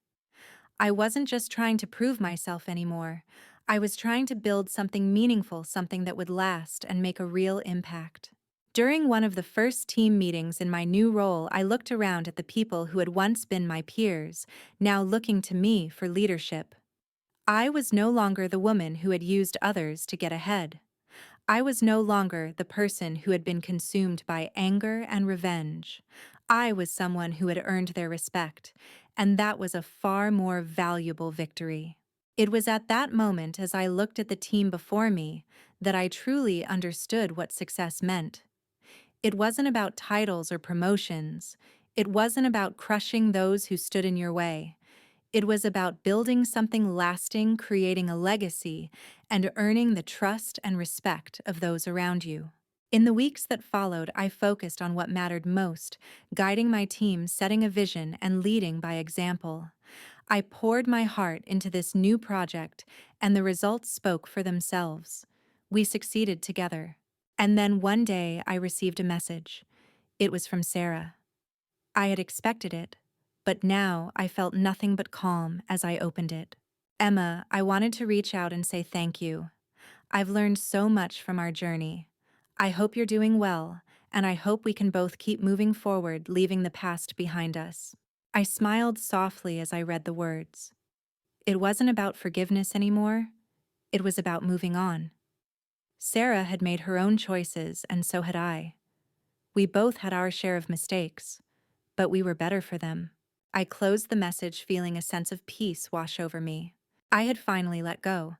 I wasn't just trying to prove myself anymore. I was trying to build something meaningful, something that would last and make a real impact. During one of the first team meetings in my new role, I looked around at the people who had once been my peers, now looking to me for leadership. I was no longer the woman who had used others to get ahead. I was no longer the person who had been consumed by anger and revenge. I was someone who had earned their respect, and that was a far more valuable victory. It was at that moment, as I looked at the team before me, that I truly understood what success meant. It wasn't about titles or promotions. It wasn't about crushing those who stood in your way. It was about building something lasting, creating a legacy, and earning the trust and respect of those around you. In the weeks that followed, I focused on what mattered most, guiding my team, setting a vision, and leading by example. I poured my heart into this new project, and the results spoke for themselves. We succeeded together. And then one day I received a message. It was from Sarah. I had expected it, but now I felt nothing but calm as I opened it. Emma, I wanted to reach out and say thank you. I've learned so much from our journey. I hope you're doing well, and I hope we can both keep moving forward, leaving the past behind us. I smiled softly as I read the words. It wasn't about forgiveness anymore. It was about moving on. Sarah had made her own choices, and so had I. We both had our share of mistakes, but we were better for them. I closed the message feeling a sense of peace wash over me. I had finally let go,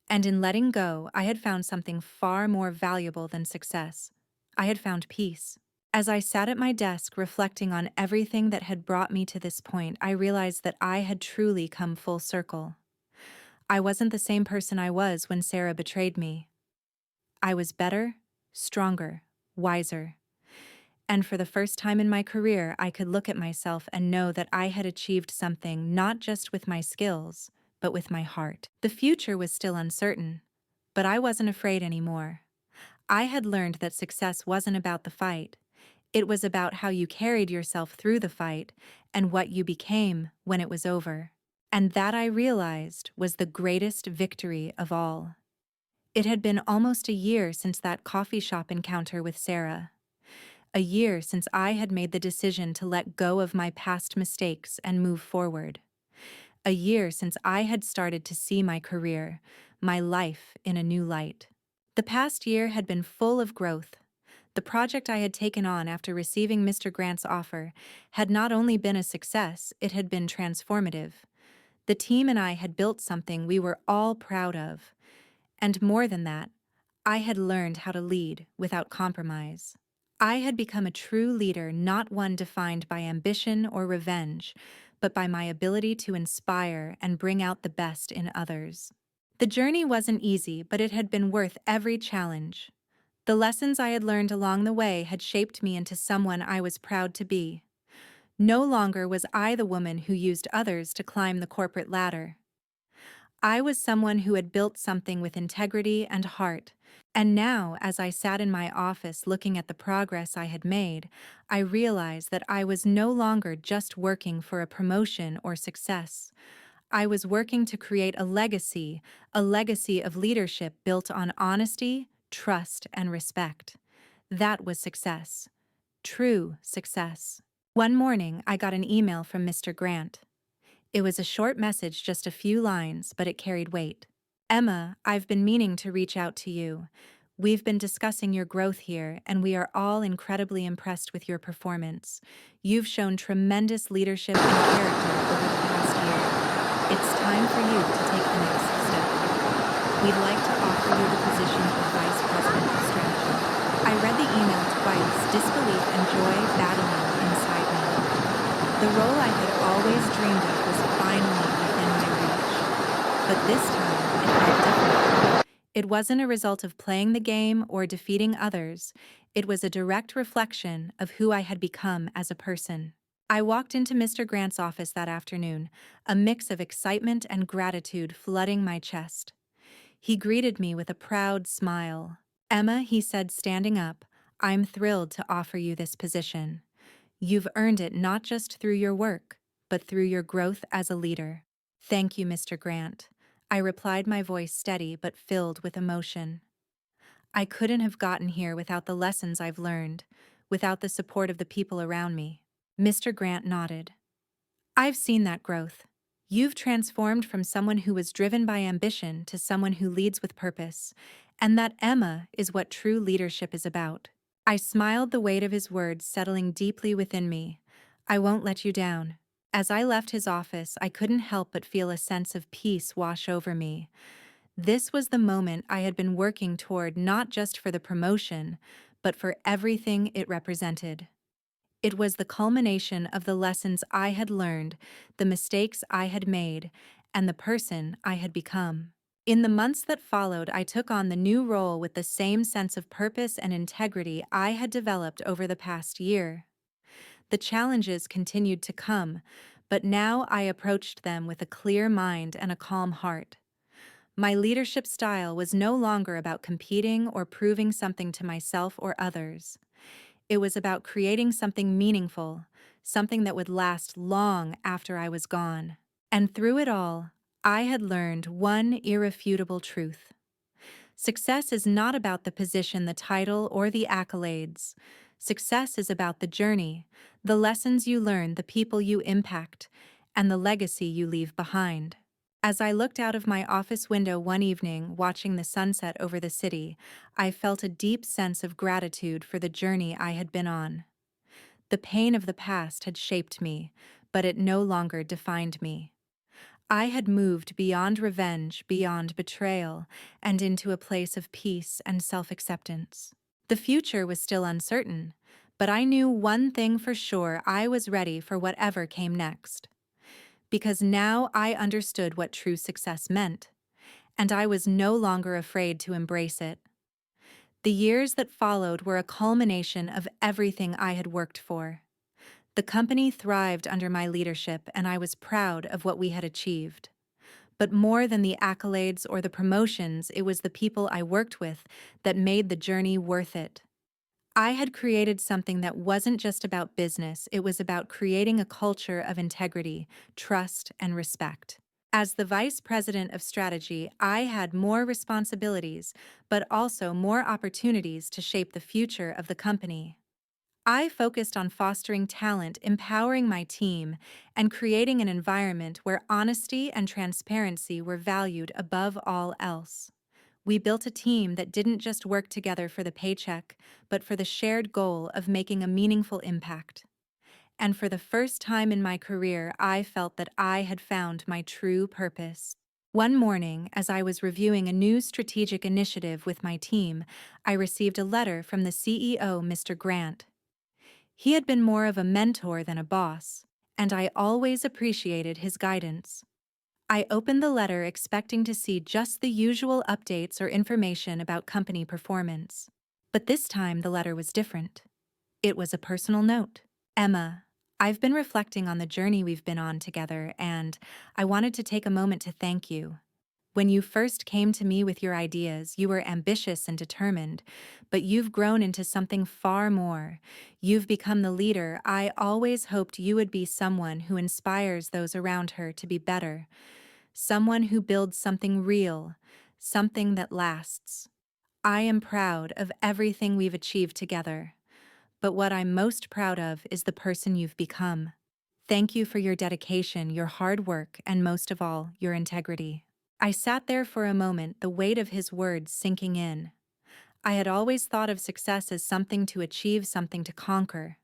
and in letting go, I had found something far more valuable than success. I had found peace. As I sat at my desk reflecting on everything that had brought me to this point, I realized that I had truly come full circle. I wasn't the same person I was when Sarah betrayed me. I was better, stronger, wiser. And for the first time in my career, I could look at myself and know that I had achieved something not just with my skills, but with my heart. The future was still uncertain, but I wasn't afraid anymore. I had learned that success wasn't about the fight. It was about how you carried yourself through the fight and what you became when it was over. And that, I realized, was the greatest victory of all. It had been almost a year since that coffee shop encounter with Sarah. A year since I had made the decision to let go of my past mistakes and move forward. A year since I had started to see my career, my life, in a new light. The past year had been full of growth. The project I had taken on after receiving Mr. Grant's offer had not only been a success, it had been transformative. The team and I had built something we were all proud of. And more than that, I had learned how to lead without compromise. I had become a true leader, not one defined by ambition or revenge, but by my ability to inspire and bring out the best in others. The journey wasn't easy, but it had been worth every challenge. The lessons I had learned along the way had shaped me into someone I was proud to be. No longer was I the woman who used others to climb the corporate ladder. I was someone who had built something with integrity and heart, and now, as I sat in my office looking at the progress I had made, I realized that I was no longer just working for a promotion or success. I was working to create a legacy of leadership built on honesty, trust, and respect. That was success. True success. One morning, I got an email from Mr. Grant. It was a short message, just a few lines, but it carried weight. Emma, I've been meaning to reach out to you. We've been discussing your growth here, and we are all incredibly impressed with your performance. You've shown tremendous leadership and character over the past year. It's time for you to take the next step. We'd like to offer you the position of Vice President of Strategy. I read the email twice, disbelief and joy battling inside me. The role I had always dreamed of was finally within my reach. But this time, it felt different. It wasn't a result of playing the game or defeating others. It was a direct reflection of who I had become as a person. I walked into Mr. Grant's office that afternoon, a mix of excitement and gratitude flooding my chest. He greeted me with a proud smile. Emma, he said, standing up, I'm thrilled to offer you this position. You've earned it not just through your work, but through your growth as a leader. Thank you, Mr. Grant. I replied, my voice steady but filled with emotion. I couldn't have gotten here without the lessons I've learned, without the support of the people around me. Mr. Grant nodded. I've seen that growth. You've transformed from someone who was driven by ambition to someone who leads with purpose, and that, Emma, is what true leadership is about. I smiled, the weight of his words settling deeply within me. I won't let you down. As I left his office, I couldn't help but feel a sense of peace wash over me. This was the moment I had been working toward, not just for the promotion, but for everything it represented. It was the culmination of the lessons I had learned, the mistakes I had made, and the person I had become. In the months that followed, I took on the new role with the same sense of purpose and integrity I had developed over the past year. The challenges continued to come, but now I approached them with a clear mind and a calm heart. My leadership style was no longer about competing or proving something to myself or others. It was about creating something meaningful, something that would last long after I was gone. And through it all, I had learned one irrefutable truth. Success is not about the position, the title, or the accolades. Success is about the journey, the lessons you learn, the people you impact, and the legacy you leave behind. As I looked out of my office window one evening, watching the sunset over the city, I felt a deep sense of gratitude for the journey I had been on. The pain of the past had shaped me, but it no longer defined me. I had moved beyond revenge, beyond betrayal, and into a place of peace and self-acceptance. The future was still uncertain, but I knew one thing for sure: I was ready for whatever came next. Because now I understood what true success meant, and I was no longer afraid to embrace it. The years that followed were a culmination of everything I had worked for. The company thrived under my leadership, and I was proud of what we had achieved. But more than the accolades or the promotions, it was the people I worked with that made the journey worth it. I had created something that wasn't just about business, it was about creating a culture of integrity, trust, and respect. As the Vice President of Strategy, I had more responsibilities, but also more opportunities to shape the future of the company. I focused on fostering talent, empowering my team, and creating an environment where honesty and transparency were valued above all else. We built a team that didn't just work together for the paycheck, but for the shared goal of making a meaningful impact. And for the first time in my career, I felt that I had found my true purpose. One morning, as I was reviewing a new strategic initiative with my team, I received a letter from the CEO, Mr. Grant. He had been more of a mentor than a boss, and I always appreciated his guidance. I opened the letter expecting to see just the usual updates or information about company performance. But this time the letter was different. It was a personal note. Emma, I've been reflecting on the journey we've been on together, and I wanted to take a moment to thank you. When you first came to me with your ideas, you were ambitious and determined, but you've grown into something far more. You've become the leader I always hoped you would be, someone who inspires those around her to be better. someone who builds something real, something that lasts. I am proud of everything we've achieved together, but what I'm most proud of is the person you've become. Thank you for your dedication, your hard work, and most of all, your integrity. I sat there for a moment, the weight of his words sinking in. I had always thought of success as something to achieve, something to conquer.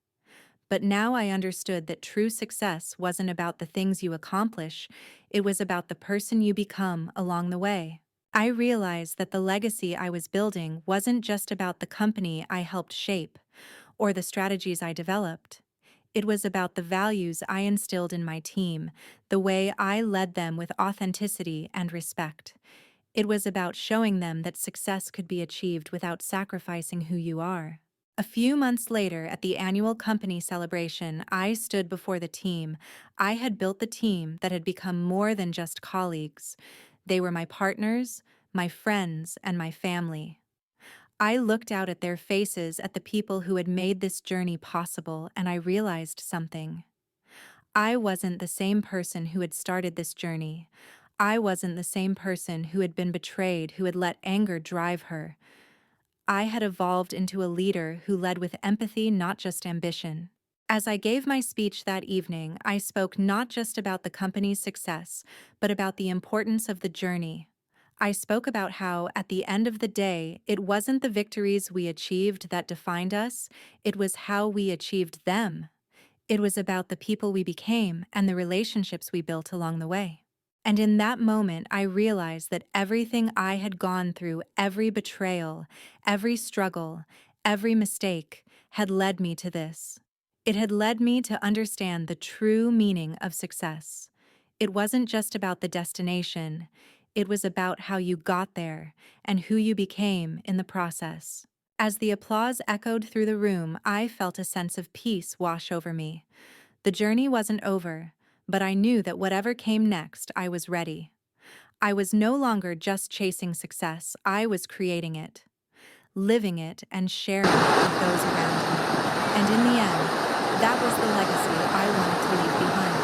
But now I understood that true success wasn't about the things you accomplish, it was about the person you become along the way. I realized that the legacy I was building wasn't just about the company I helped shape or the strategies I developed. It was about the values I instilled in my team, the way I led them with authenticity and respect. It was about showing them that success could be achieved without sacrificing who you are. A few months later, at the annual company celebration, I stood before the team. I had built the team that had become more than just colleagues. They were my partners, my friends, and my family. I looked out at their faces, at the people who had made this journey possible, and I realized something. I wasn't the same person who had started this journey. I wasn't the same person who had been betrayed, who had let anger drive her. I had evolved into a leader who led with empathy, not just ambition. As I gave my speech that evening, I spoke not just about the company's success, but about the importance of the journey. I spoke about how, at the end of the day, it wasn't the victories we achieved that defined us, it was how we achieved them. It was about the people we became and the relationships we built along the way. And in that moment, I realized that everything I had gone through, every betrayal, every struggle, every mistake, had led me to this. It had led me to understand the true meaning of success. It wasn't just about the destination, it was about how you got there and who you became in the process. As the applause echoed through the room, I felt a sense of peace wash over me. The journey wasn't over, but I knew that whatever came next, I was ready. I was no longer just chasing success, I was creating it, living it, and sharing it with those around me. And in the end, that was the legacy I wanted to leave behind.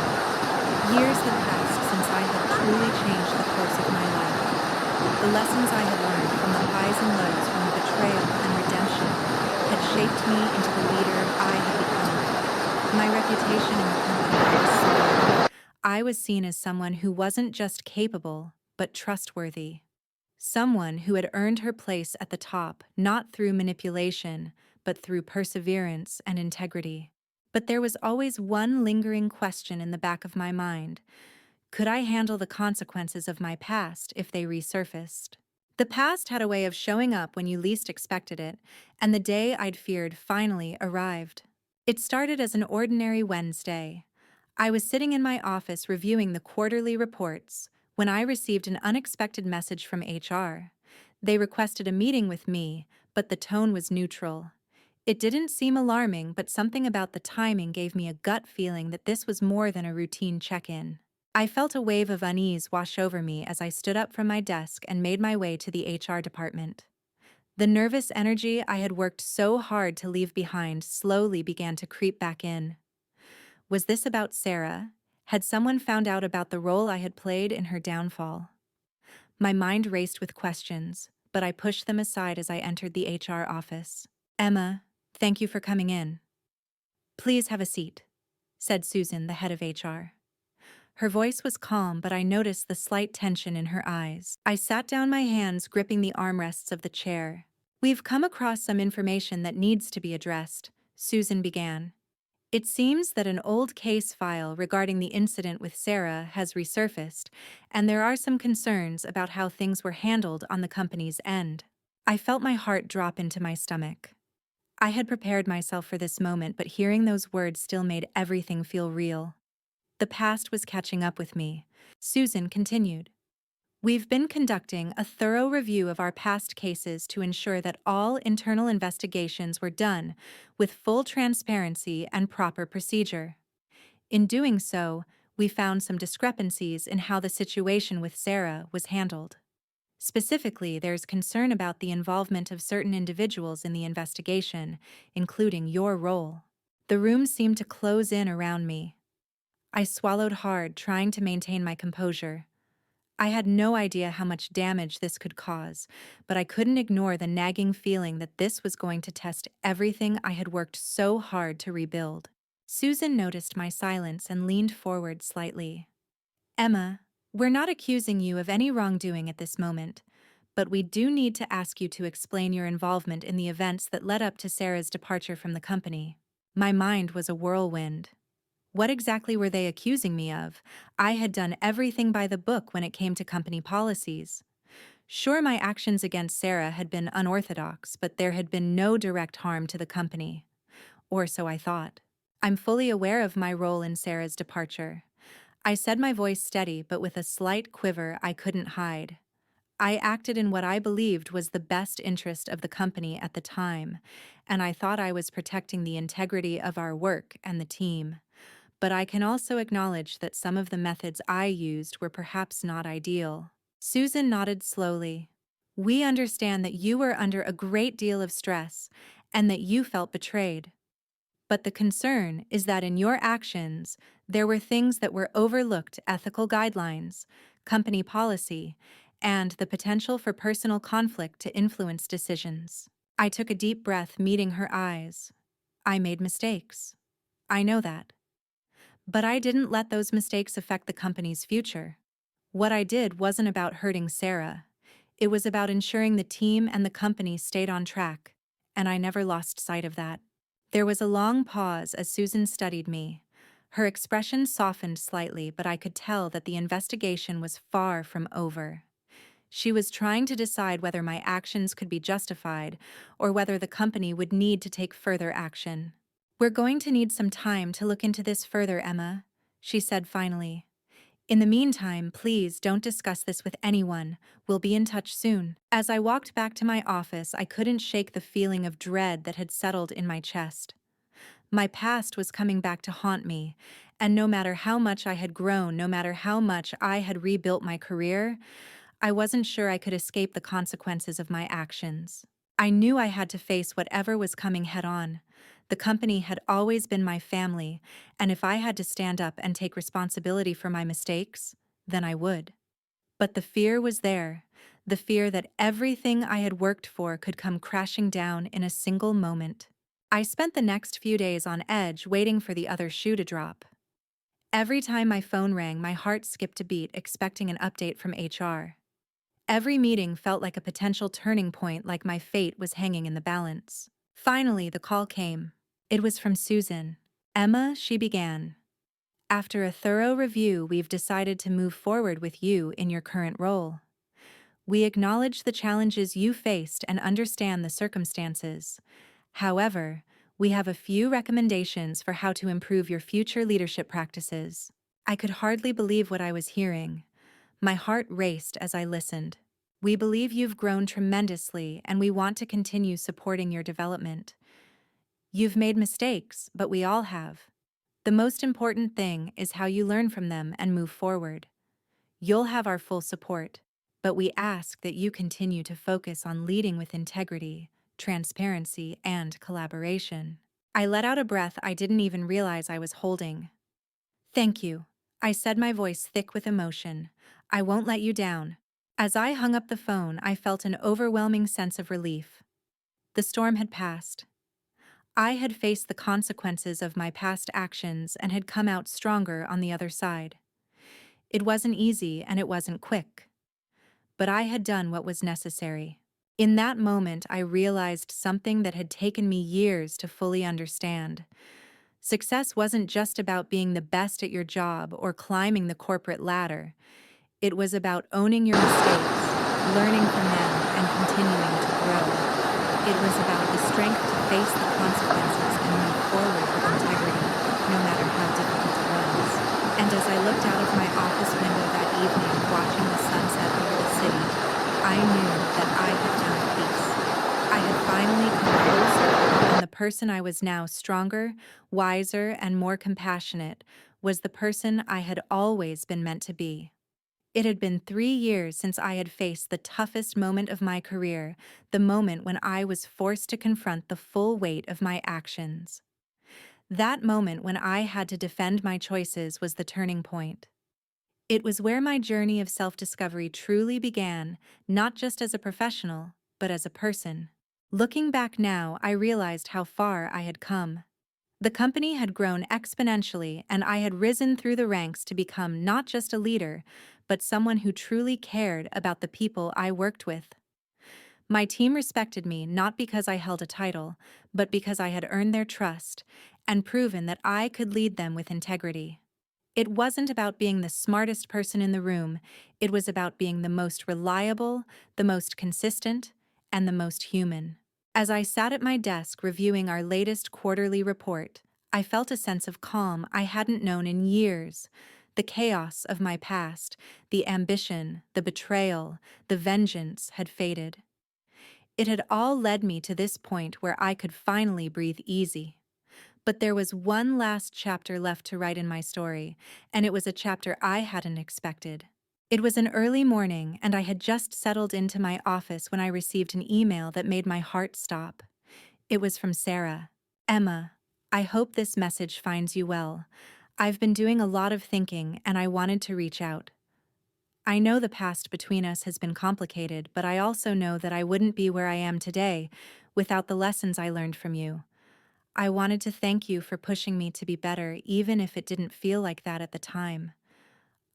Years had passed since I had truly changed the course of my life. The lessons I had learned from the highs and lows, from the betrayal and redemption, had shaped me into the leader I had become. My reputation in the company was solid. I was seen as someone who wasn't just capable, but trustworthy. Someone who had earned her place at the top, not through manipulation, but through perseverance and integrity. But there was always one lingering question in the back of my mind. Could I handle the consequences of my past if they resurfaced? The past had a way of showing up when you least expected it, and the day I'd feared finally arrived. It started as an ordinary Wednesday. I was sitting in my office reviewing the quarterly reports when I received an unexpected message from HR. They requested a meeting with me, but the tone was neutral. It didn't seem alarming, but something about the timing gave me a gut feeling that this was more than a routine check-in. I felt a wave of unease wash over me as I stood up from my desk and made my way to the HR department. The nervous energy I had worked so hard to leave behind slowly began to creep back in. Was this about Sarah? Had someone found out about the role I had played in her downfall? My mind raced with questions, but I pushed them aside as I entered the HR office. "Emma, thank you for coming in. Please have a seat," said Susan, the head of HR. Her voice was calm, but I noticed the slight tension in her eyes. I sat down, my hands gripping the armrests of the chair. "We've come across some information that needs to be addressed," Susan began. "It seems that an old case file regarding the incident with Sarah has resurfaced, and there are some concerns about how things were handled on the company's end." I felt my heart drop into my stomach. I had prepared myself for this moment, but hearing those words still made everything feel real. The past was catching up with me. Susan continued. "We've been conducting a thorough review of our past cases to ensure that all internal investigations were done with full transparency and proper procedure. In doing so, we found some discrepancies in how the situation with Sarah was handled. Specifically, there's concern about the involvement of certain individuals in the investigation, including your role." The room seemed to close in around me. I swallowed hard, trying to maintain my composure. I had no idea how much damage this could cause, but I couldn't ignore the nagging feeling that this was going to test everything I had worked so hard to rebuild. Susan noticed my silence and leaned forward slightly. Emma, we're not accusing you of any wrongdoing at this moment, but we do need to ask you to explain your involvement in the events that led up to Sarah's departure from the company. My mind was a whirlwind. What exactly were they accusing me of? I had done everything by the book when it came to company policies. Sure, my actions against Sarah had been unorthodox, but there had been no direct harm to the company. Or so I thought. I'm fully aware of my role in Sarah's departure. I said, my voice steady but with a slight quiver I couldn't hide. I acted in what I believed was the best interest of the company at the time, and I thought I was protecting the integrity of our work and the team. But I can also acknowledge that some of the methods I used were perhaps not ideal. Susan nodded slowly. We understand that you were under a great deal of stress and that you felt betrayed. But the concern is that in your actions, there were things that were overlooked: ethical guidelines, company policy, and the potential for personal conflict to influence decisions. I took a deep breath, meeting her eyes. I made mistakes. I know that. But I didn't let those mistakes affect the company's future. What I did wasn't about hurting Sarah. It was about ensuring the team and the company stayed on track, and I never lost sight of that. There was a long pause as Susan studied me. Her expression softened slightly, but I could tell that the investigation was far from over. She was trying to decide whether my actions could be justified or whether the company would need to take further action. We're going to need some time to look into this further, Emma, she said finally. In the meantime, please don't discuss this with anyone. We'll be in touch soon. As I walked back to my office, I couldn't shake the feeling of dread that had settled in my chest. My past was coming back to haunt me, and no matter how much I had grown, no matter how much I had rebuilt my career, I wasn't sure I could escape the consequences of my actions. I knew I had to face whatever was coming head on. The company had always been my family, and if I had to stand up and take responsibility for my mistakes, then I would. But the fear was there, the fear that everything I had worked for could come crashing down in a single moment. I spent the next few days on edge, waiting for the other shoe to drop. Every time my phone rang, my heart skipped a beat, expecting an update from HR. Every meeting felt like a potential turning point, like my fate was hanging in the balance. Finally, the call came. It was from Susan. Emma, she began. After a thorough review, we've decided to move forward with you in your current role. We acknowledge the challenges you faced and understand the circumstances. However, we have a few recommendations for how to improve your future leadership practices. I could hardly believe what I was hearing. My heart raced as I listened. We believe you've grown tremendously, and we want to continue supporting your development. You've made mistakes, but we all have. The most important thing is how you learn from them and move forward. You'll have our full support, but we ask that you continue to focus on leading with integrity, transparency, and collaboration. I let out a breath I didn't even realize I was holding. Thank you, I said, my voice thick with emotion. I won't let you down. As I hung up the phone, I felt an overwhelming sense of relief. The storm had passed. I had faced the consequences of my past actions and had come out stronger on the other side. It wasn't easy and it wasn't quick, but I had done what was necessary. In that moment, I realized something that had taken me years to fully understand. Success wasn't just about being the best at your job or climbing the corporate ladder. It was about owning your mistakes, learning from them, and continuing to grow. It was about the strength to face the consequences and move forward with integrity, no matter how difficult it was. And as I looked out of my office window that evening, watching the sunset over the city, I knew that I had found peace. I had finally come closer, and the person I was now, stronger, wiser, and more compassionate, was the person I had always been meant to be. It had been 3 years since I had faced the toughest moment of my career, the moment when I was forced to confront the full weight of my actions. That moment when I had to defend my choices was the turning point. It was where my journey of self-discovery truly began, not just as a professional, but as a person. Looking back now, I realized how far I had come. The company had grown exponentially, and I had risen through the ranks to become not just a leader, but someone who truly cared about the people I worked with. My team respected me not because I held a title, but because I had earned their trust and proven that I could lead them with integrity. It wasn't about being the smartest person in the room, it was about being the most reliable, the most consistent, and the most human. As I sat at my desk reviewing our latest quarterly report, I felt a sense of calm I hadn't known in years. The chaos of my past, the ambition, the betrayal, the vengeance had faded. It had all led me to this point where I could finally breathe easy. But there was one last chapter left to write in my story, and it was a chapter I hadn't expected. It was an early morning, and I had just settled into my office when I received an email that made my heart stop. It was from Sarah. Emma, I hope this message finds you well. I've been doing a lot of thinking, and I wanted to reach out. I know the past between us has been complicated, but I also know that I wouldn't be where I am today without the lessons I learned from you. I wanted to thank you for pushing me to be better, even if it didn't feel like that at the time.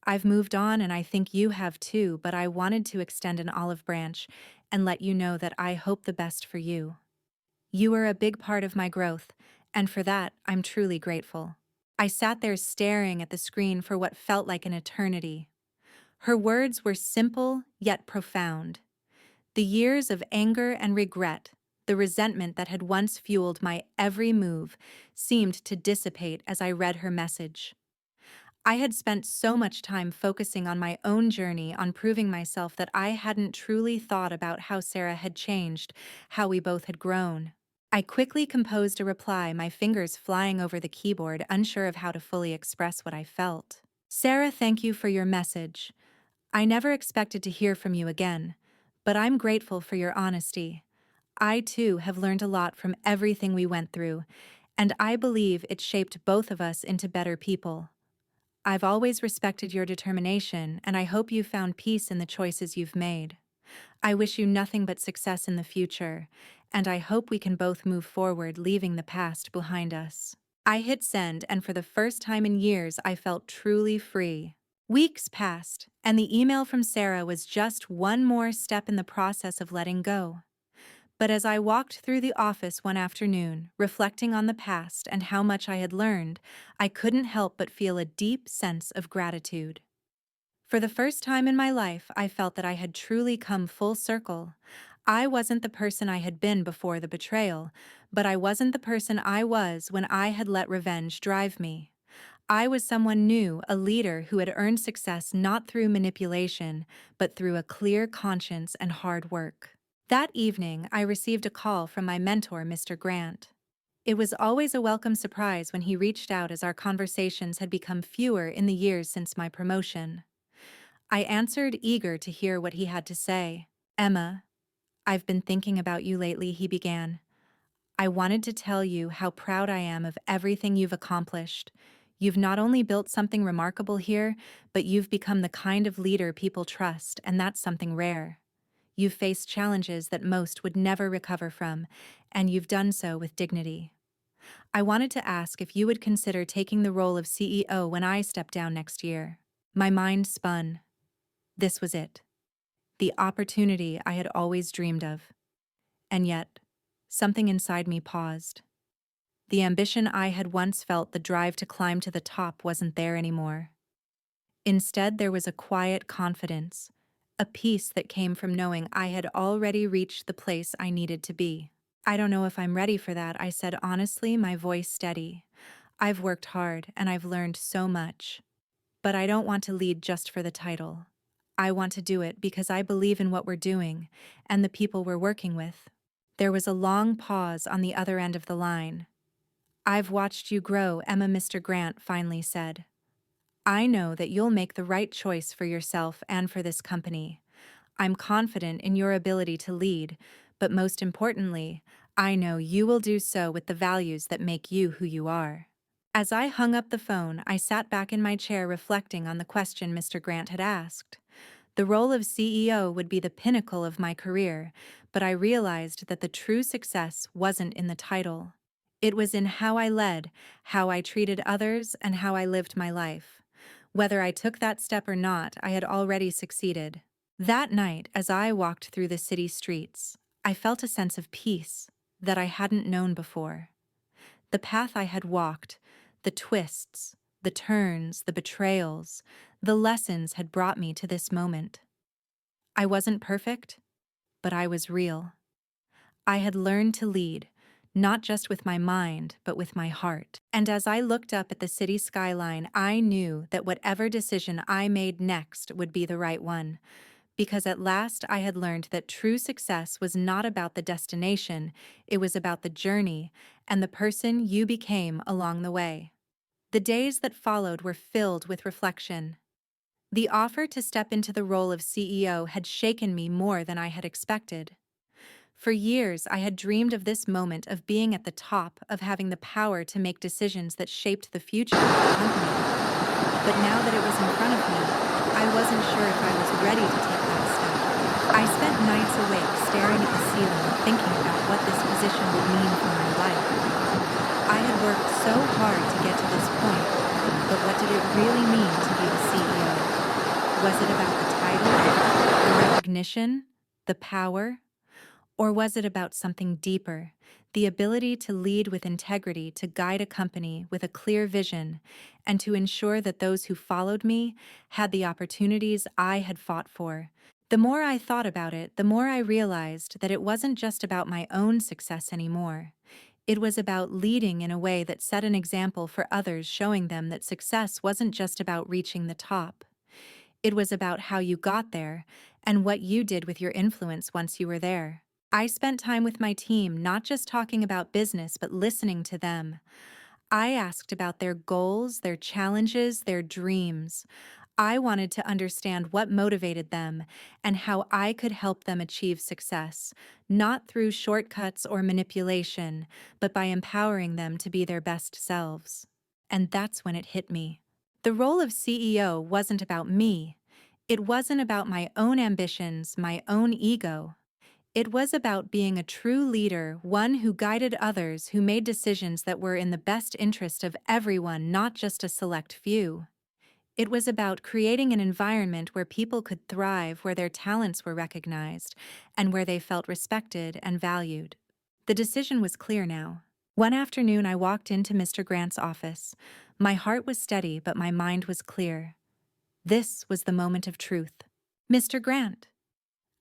I've moved on, and I think you have too, but I wanted to extend an olive branch and let you know that I hope the best for you. You were a big part of my growth, and for that, I'm truly grateful. I sat there staring at the screen for what felt like an eternity. Her words were simple yet profound. The years of anger and regret, the resentment that had once fueled my every move, seemed to dissipate as I read her message. I had spent so much time focusing on my own journey, on proving myself, that I hadn't truly thought about how Sarah had changed, how we both had grown. I quickly composed a reply, my fingers flying over the keyboard, unsure of how to fully express what I felt. Sarah, thank you for your message. I never expected to hear from you again, but I'm grateful for your honesty. I, too, have learned a lot from everything we went through, and I believe it shaped both of us into better people. I've always respected your determination, and I hope you found peace in the choices you've made. I wish you nothing but success in the future, and I hope we can both move forward, leaving the past behind us. I hit send, and for the first time in years, I felt truly free. Weeks passed, and the email from Sarah was just one more step in the process of letting go. But as I walked through the office one afternoon, reflecting on the past and how much I had learned, I couldn't help but feel a deep sense of gratitude. For the first time in my life, I felt that I had truly come full circle. I wasn't the person I had been before the betrayal, but I wasn't the person I was when I had let revenge drive me. I was someone new, a leader who had earned success not through manipulation, but through a clear conscience and hard work. That evening, I received a call from my mentor, Mr. Grant. It was always a welcome surprise when he reached out, as our conversations had become fewer in the years since my promotion. I answered, eager to hear what he had to say. Emma, I've been thinking about you lately, he began. I wanted to tell you how proud I am of everything you've accomplished. You've not only built something remarkable here, but you've become the kind of leader people trust, and that's something rare. You've faced challenges that most would never recover from, and you've done so with dignity. I wanted to ask if you would consider taking the role of CEO when I step down next year. My mind spun. This was it. The opportunity I had always dreamed of. And yet, something inside me paused. The ambition I had once felt, the drive to climb to the top, wasn't there anymore. Instead, there was a quiet confidence, a peace that came from knowing I had already reached the place I needed to be. I don't know if I'm ready for that, I said honestly, my voice steady. I've worked hard and I've learned so much. But I don't want to lead just for the title. I want to do it because I believe in what we're doing and the people we're working with. There was a long pause on the other end of the line. I've watched you grow, Emma, Mr. Grant finally said. I know that you'll make the right choice for yourself and for this company. I'm confident in your ability to lead, but most importantly, I know you will do so with the values that make you who you are. As I hung up the phone, I sat back in my chair reflecting on the question Mr. Grant had asked. The role of CEO would be the pinnacle of my career, but I realized that the true success wasn't in the title. It was in how I led, how I treated others, and how I lived my life. Whether I took that step or not, I had already succeeded. That night, as I walked through the city streets, I felt a sense of peace that I hadn't known before. The path I had walked, the twists, the turns, the betrayals, the lessons had brought me to this moment. I wasn't perfect, but I was real. I had learned to lead, not just with my mind, but with my heart. And as I looked up at the city skyline, I knew that whatever decision I made next would be the right one, because at last I had learned that true success was not about the destination, it was about the journey and the person you became along the way. The days that followed were filled with reflection. The offer to step into the role of CEO had shaken me more than I had expected. For years, I had dreamed of this moment of being at the top, of having the power to make decisions that shaped the future of the company. But now that it was in front of me, I wasn't sure if I was ready to take that step. I spent nights awake staring at the ceiling, thinking about what this position would mean for my life. I had worked so hard to get to this point, but what did it really mean to be the CEO? Was it about the title, the recognition, the power? Or was it about something deeper, the ability to lead with integrity, to guide a company with a clear vision, and to ensure that those who followed me had the opportunities I had fought for? The more I thought about it, the more I realized that it wasn't just about my own success anymore. It was about leading in a way that set an example for others, showing them that success wasn't just about reaching the top. It was about how you got there and what you did with your influence once you were there. I spent time with my team, not just talking about business, but listening to them. I asked about their goals, their challenges, their dreams. I wanted to understand what motivated them and how I could help them achieve success, not through shortcuts or manipulation, but by empowering them to be their best selves. And that's when it hit me. The role of CEO wasn't about me. It wasn't about my own ambitions, my own ego. It was about being a true leader, one who guided others, who made decisions that were in the best interest of everyone, not just a select few. It was about creating an environment where people could thrive, where their talents were recognized, and where they felt respected and valued. The decision was clear now. One afternoon, I walked into Mr. Grant's office. My heart was steady, but my mind was clear. This was the moment of truth. Mr. Grant.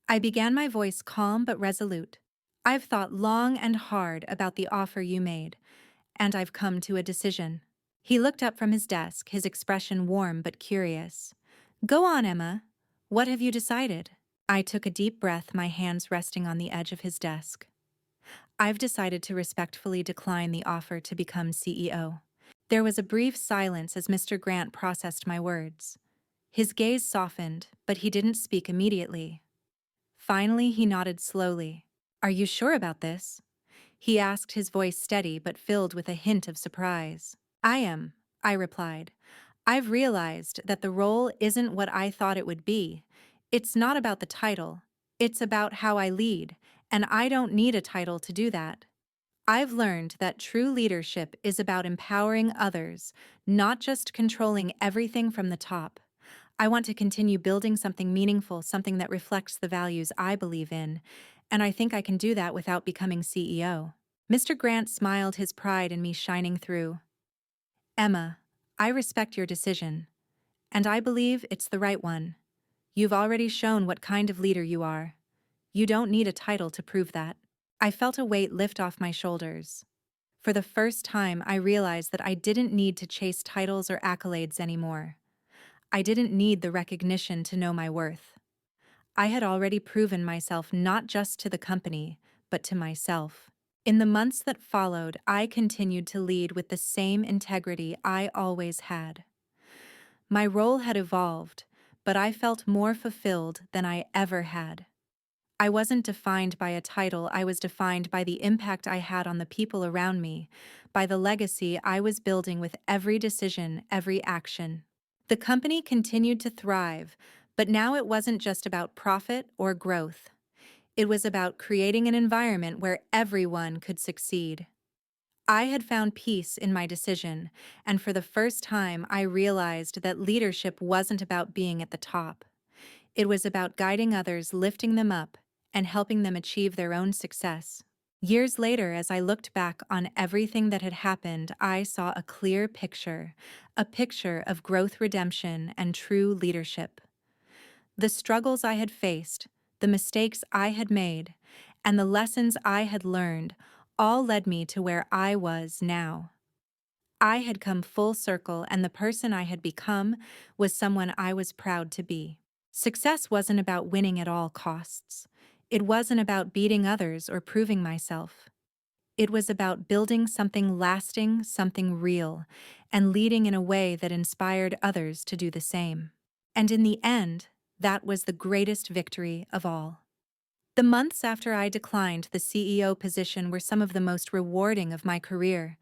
I began, my voice calm but resolute. I've thought long and hard about the offer you made, and I've come to a decision. He looked up from his desk, his expression warm but curious. Go on, Emma. What have you decided? I took a deep breath, my hands resting on the edge of his desk. I've decided to respectfully decline the offer to become CEO. There was a brief silence as Mr. Grant processed my words. His gaze softened, but he didn't speak immediately. Finally, he nodded slowly. Are you sure about this? He asked, his voice steady but filled with a hint of surprise. I am, I replied. I've realized that the role isn't what I thought it would be. It's not about the title. It's about how I lead, and I don't need a title to do that. I've learned that true leadership is about empowering others, not just controlling everything from the top. I want to continue building something meaningful, something that reflects the values I believe in, and I think I can do that without becoming CEO. Mr. Grant smiled, his pride in me shining through. Emma, I respect your decision, and I believe it's the right one. You've already shown what kind of leader you are. You don't need a title to prove that. I felt a weight lift off my shoulders. For the first time, I realized that I didn't need to chase titles or accolades anymore. I didn't need the recognition to know my worth. I had already proven myself not just to the company, but to myself. In the months that followed, I continued to lead with the same integrity I always had. My role had evolved, but I felt more fulfilled than I ever had. I wasn't defined by a title, I was defined by the impact I had on the people around me, by the legacy I was building with every decision, every action. The company continued to thrive, but now it wasn't just about profit or growth. It was about creating an environment where everyone could succeed. I had found peace in my decision, and for the first time, I realized that leadership wasn't about being at the top. It was about guiding others, lifting them up, and helping them achieve their own success. Years later, as I looked back on everything that had happened, I saw a picture of growth, redemption, and true leadership. The struggles I had faced, the mistakes I had made, and the lessons I had learned all led me to where I was now. I had come full circle, and the person I had become was someone I was proud to be. Success wasn't about winning at all costs. It wasn't about beating others or proving myself. It was about building something lasting, something real, and leading in a way that inspired others to do the same. And in the end, that was the greatest victory of all. The months after I declined the CEO position were some of the most rewarding of my career.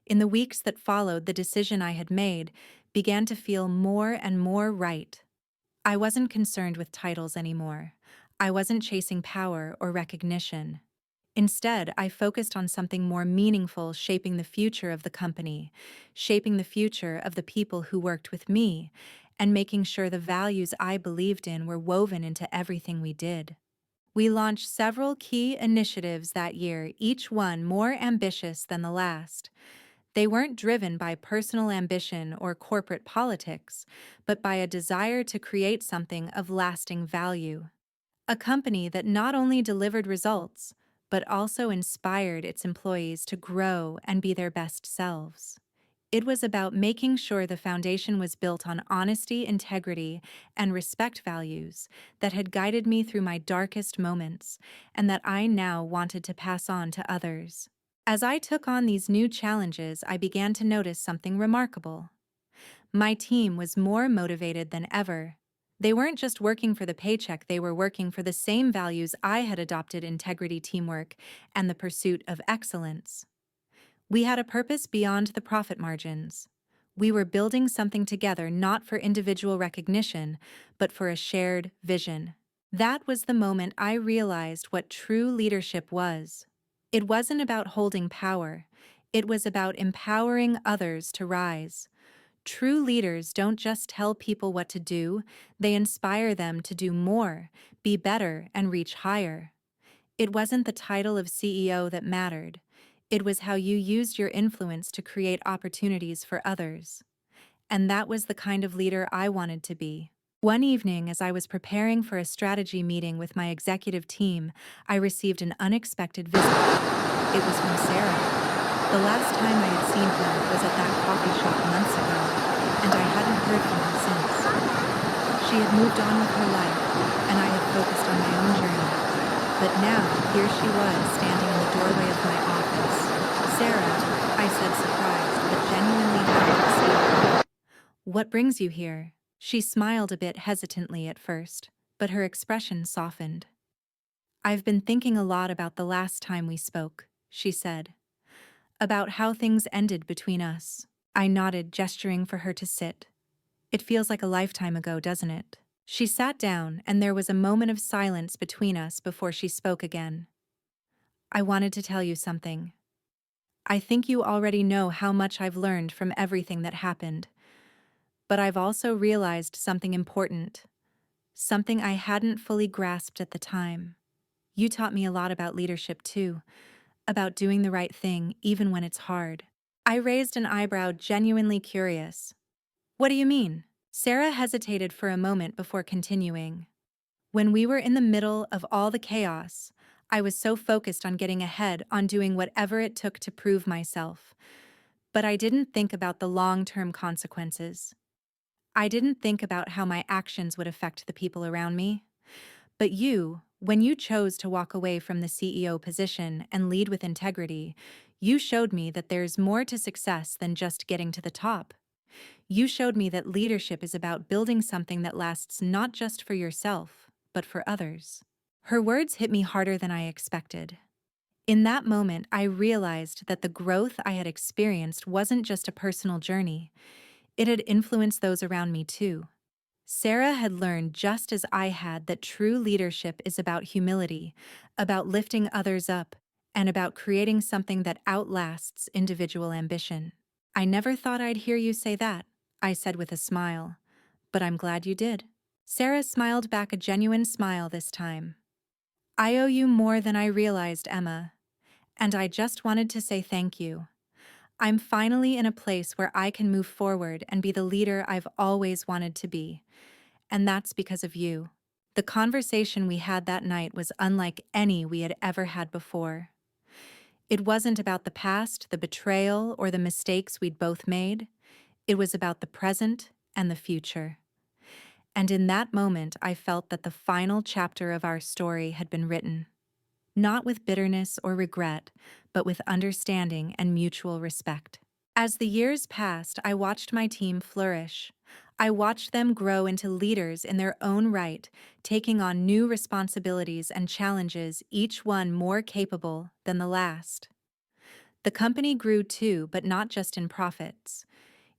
In the weeks that followed, the decision I had made began to feel more and more right. I wasn't concerned with titles anymore. I wasn't chasing power or recognition. Instead, I focused on something more meaningful, shaping the future of the company, shaping the future of the people who worked with me, and making sure the values I believed in were woven into everything we did. We launched several key initiatives that year, each one more ambitious than the last. They weren't driven by personal ambition or corporate politics, but by a desire to create something of lasting value. A company that not only delivered results, but also inspired its employees to grow and be their best selves. It was about making sure the foundation was built on honesty, integrity, and respect values that had guided me through my darkest moments and that I now wanted to pass on to others. As I took on these new challenges, I began to notice something remarkable. My team was more motivated than ever. They weren't just working for the paycheck, they were working for the same values I had adopted: integrity, teamwork, and the pursuit of excellence. We had a purpose beyond the profit margins. We were building something together, not for individual recognition, but for a shared vision. That was the moment I realized what true leadership was. It wasn't about holding power. It was about empowering others to rise. True leaders don't just tell people what to do, they inspire them to do more, be better, and reach higher. It wasn't the title of CEO that mattered. It was how you used your influence to create opportunities for others. And that was the kind of leader I wanted to be. One evening, as I was preparing for a strategy meeting with my executive team, I received an unexpected visit. It was from Sarah. The last time I had seen her was at that coffee shop months ago, and I hadn't heard from her since. She had moved on with her life, and I had focused on my own journey. But now, here she was, standing in the doorway of my office. "Sarah," I said, surprised, but genuinely happy to see her. "What brings you here?" She smiled a bit hesitantly at first, but her expression softened. "I've been thinking a lot about the last time we spoke," she said. "About how things ended between us." I nodded, gesturing for her to sit. "It feels like a lifetime ago, doesn't it?" She sat down, and there was a moment of silence between us before she spoke again. "I wanted to tell you something. I think you already know how much I've learned from everything that happened. But I've also realized something important, something I hadn't fully grasped at the time. You taught me a lot about leadership too, about doing the right thing even when it's hard." I raised an eyebrow, genuinely curious. "What do you mean?" Sarah hesitated for a moment before continuing. "When we were in the middle of all the chaos, I was so focused on getting ahead, on doing whatever it took to prove myself. But I didn't think about the long-term consequences. I didn't think about how my actions would affect the people around me. But you, when you chose to walk away from the CEO position and lead with integrity, you showed me that there's more to success than just getting to the top. You showed me that leadership is about building something that lasts not just for yourself, but for others." Her words hit me harder than I expected. In that moment, I realized that the growth I had experienced wasn't just a personal journey, it had influenced those around me too. Sarah had learned just as I had that true leadership is about humility, about lifting others up, and about creating something that outlasts individual ambition. I never thought I'd hear you say that, I said with a smile, but I'm glad you did. Sarah smiled back, a genuine smile this time. I owe you more than I realized, Emma, and I just wanted to say thank you. I'm finally in a place where I can move forward and be the leader I've always wanted to be. And that's because of you. The conversation we had that night was unlike any we had ever had before. It wasn't about the past, the betrayal, or the mistakes we'd both made. It was about the present and the future. And in that moment, I felt that the final chapter of our story had been written. Not with bitterness or regret, but with understanding and mutual respect. As the years passed, I watched my team flourish. I watched them grow into leaders in their own right, taking on new responsibilities and challenges, each one more capable than the last. The company grew too, but not just in profits.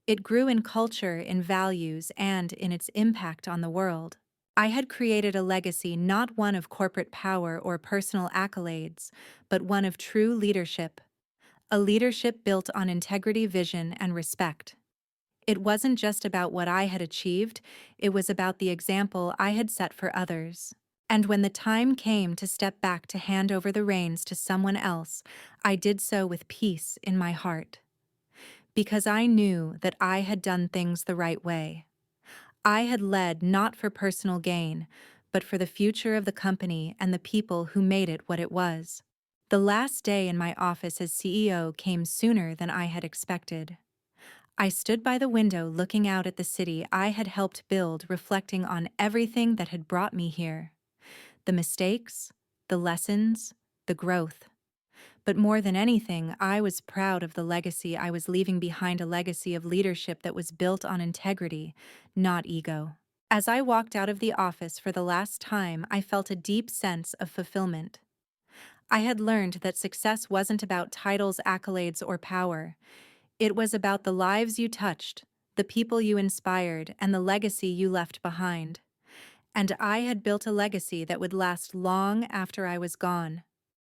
It grew in culture, in values, and in its impact on the world. I had created a legacy, not one of corporate power or personal accolades, but one of true leadership. A leadership built on integrity, vision, and respect. It wasn't just about what I had achieved, it was about the example I had set for others. And when the time came to step back to hand over the reins to someone else, I did so with peace in my heart. Because I knew that I had done things the right way. I had led not for personal gain, but for the future of the company and the people who made it what it was. The last day in my office as CEO came sooner than I had expected. I stood by the window looking out at the city I had helped build, reflecting on everything that had brought me here. The mistakes, the lessons, the growth. But more than anything, I was proud of the legacy I was leaving behind, a legacy of leadership that was built on integrity, not ego. As I walked out of the office for the last time, I felt a deep sense of fulfillment. I had learned that success wasn't about titles, accolades, or power. It was about the lives you touched, the people you inspired, and the legacy you left behind. And I had built a legacy that would last long after I was gone.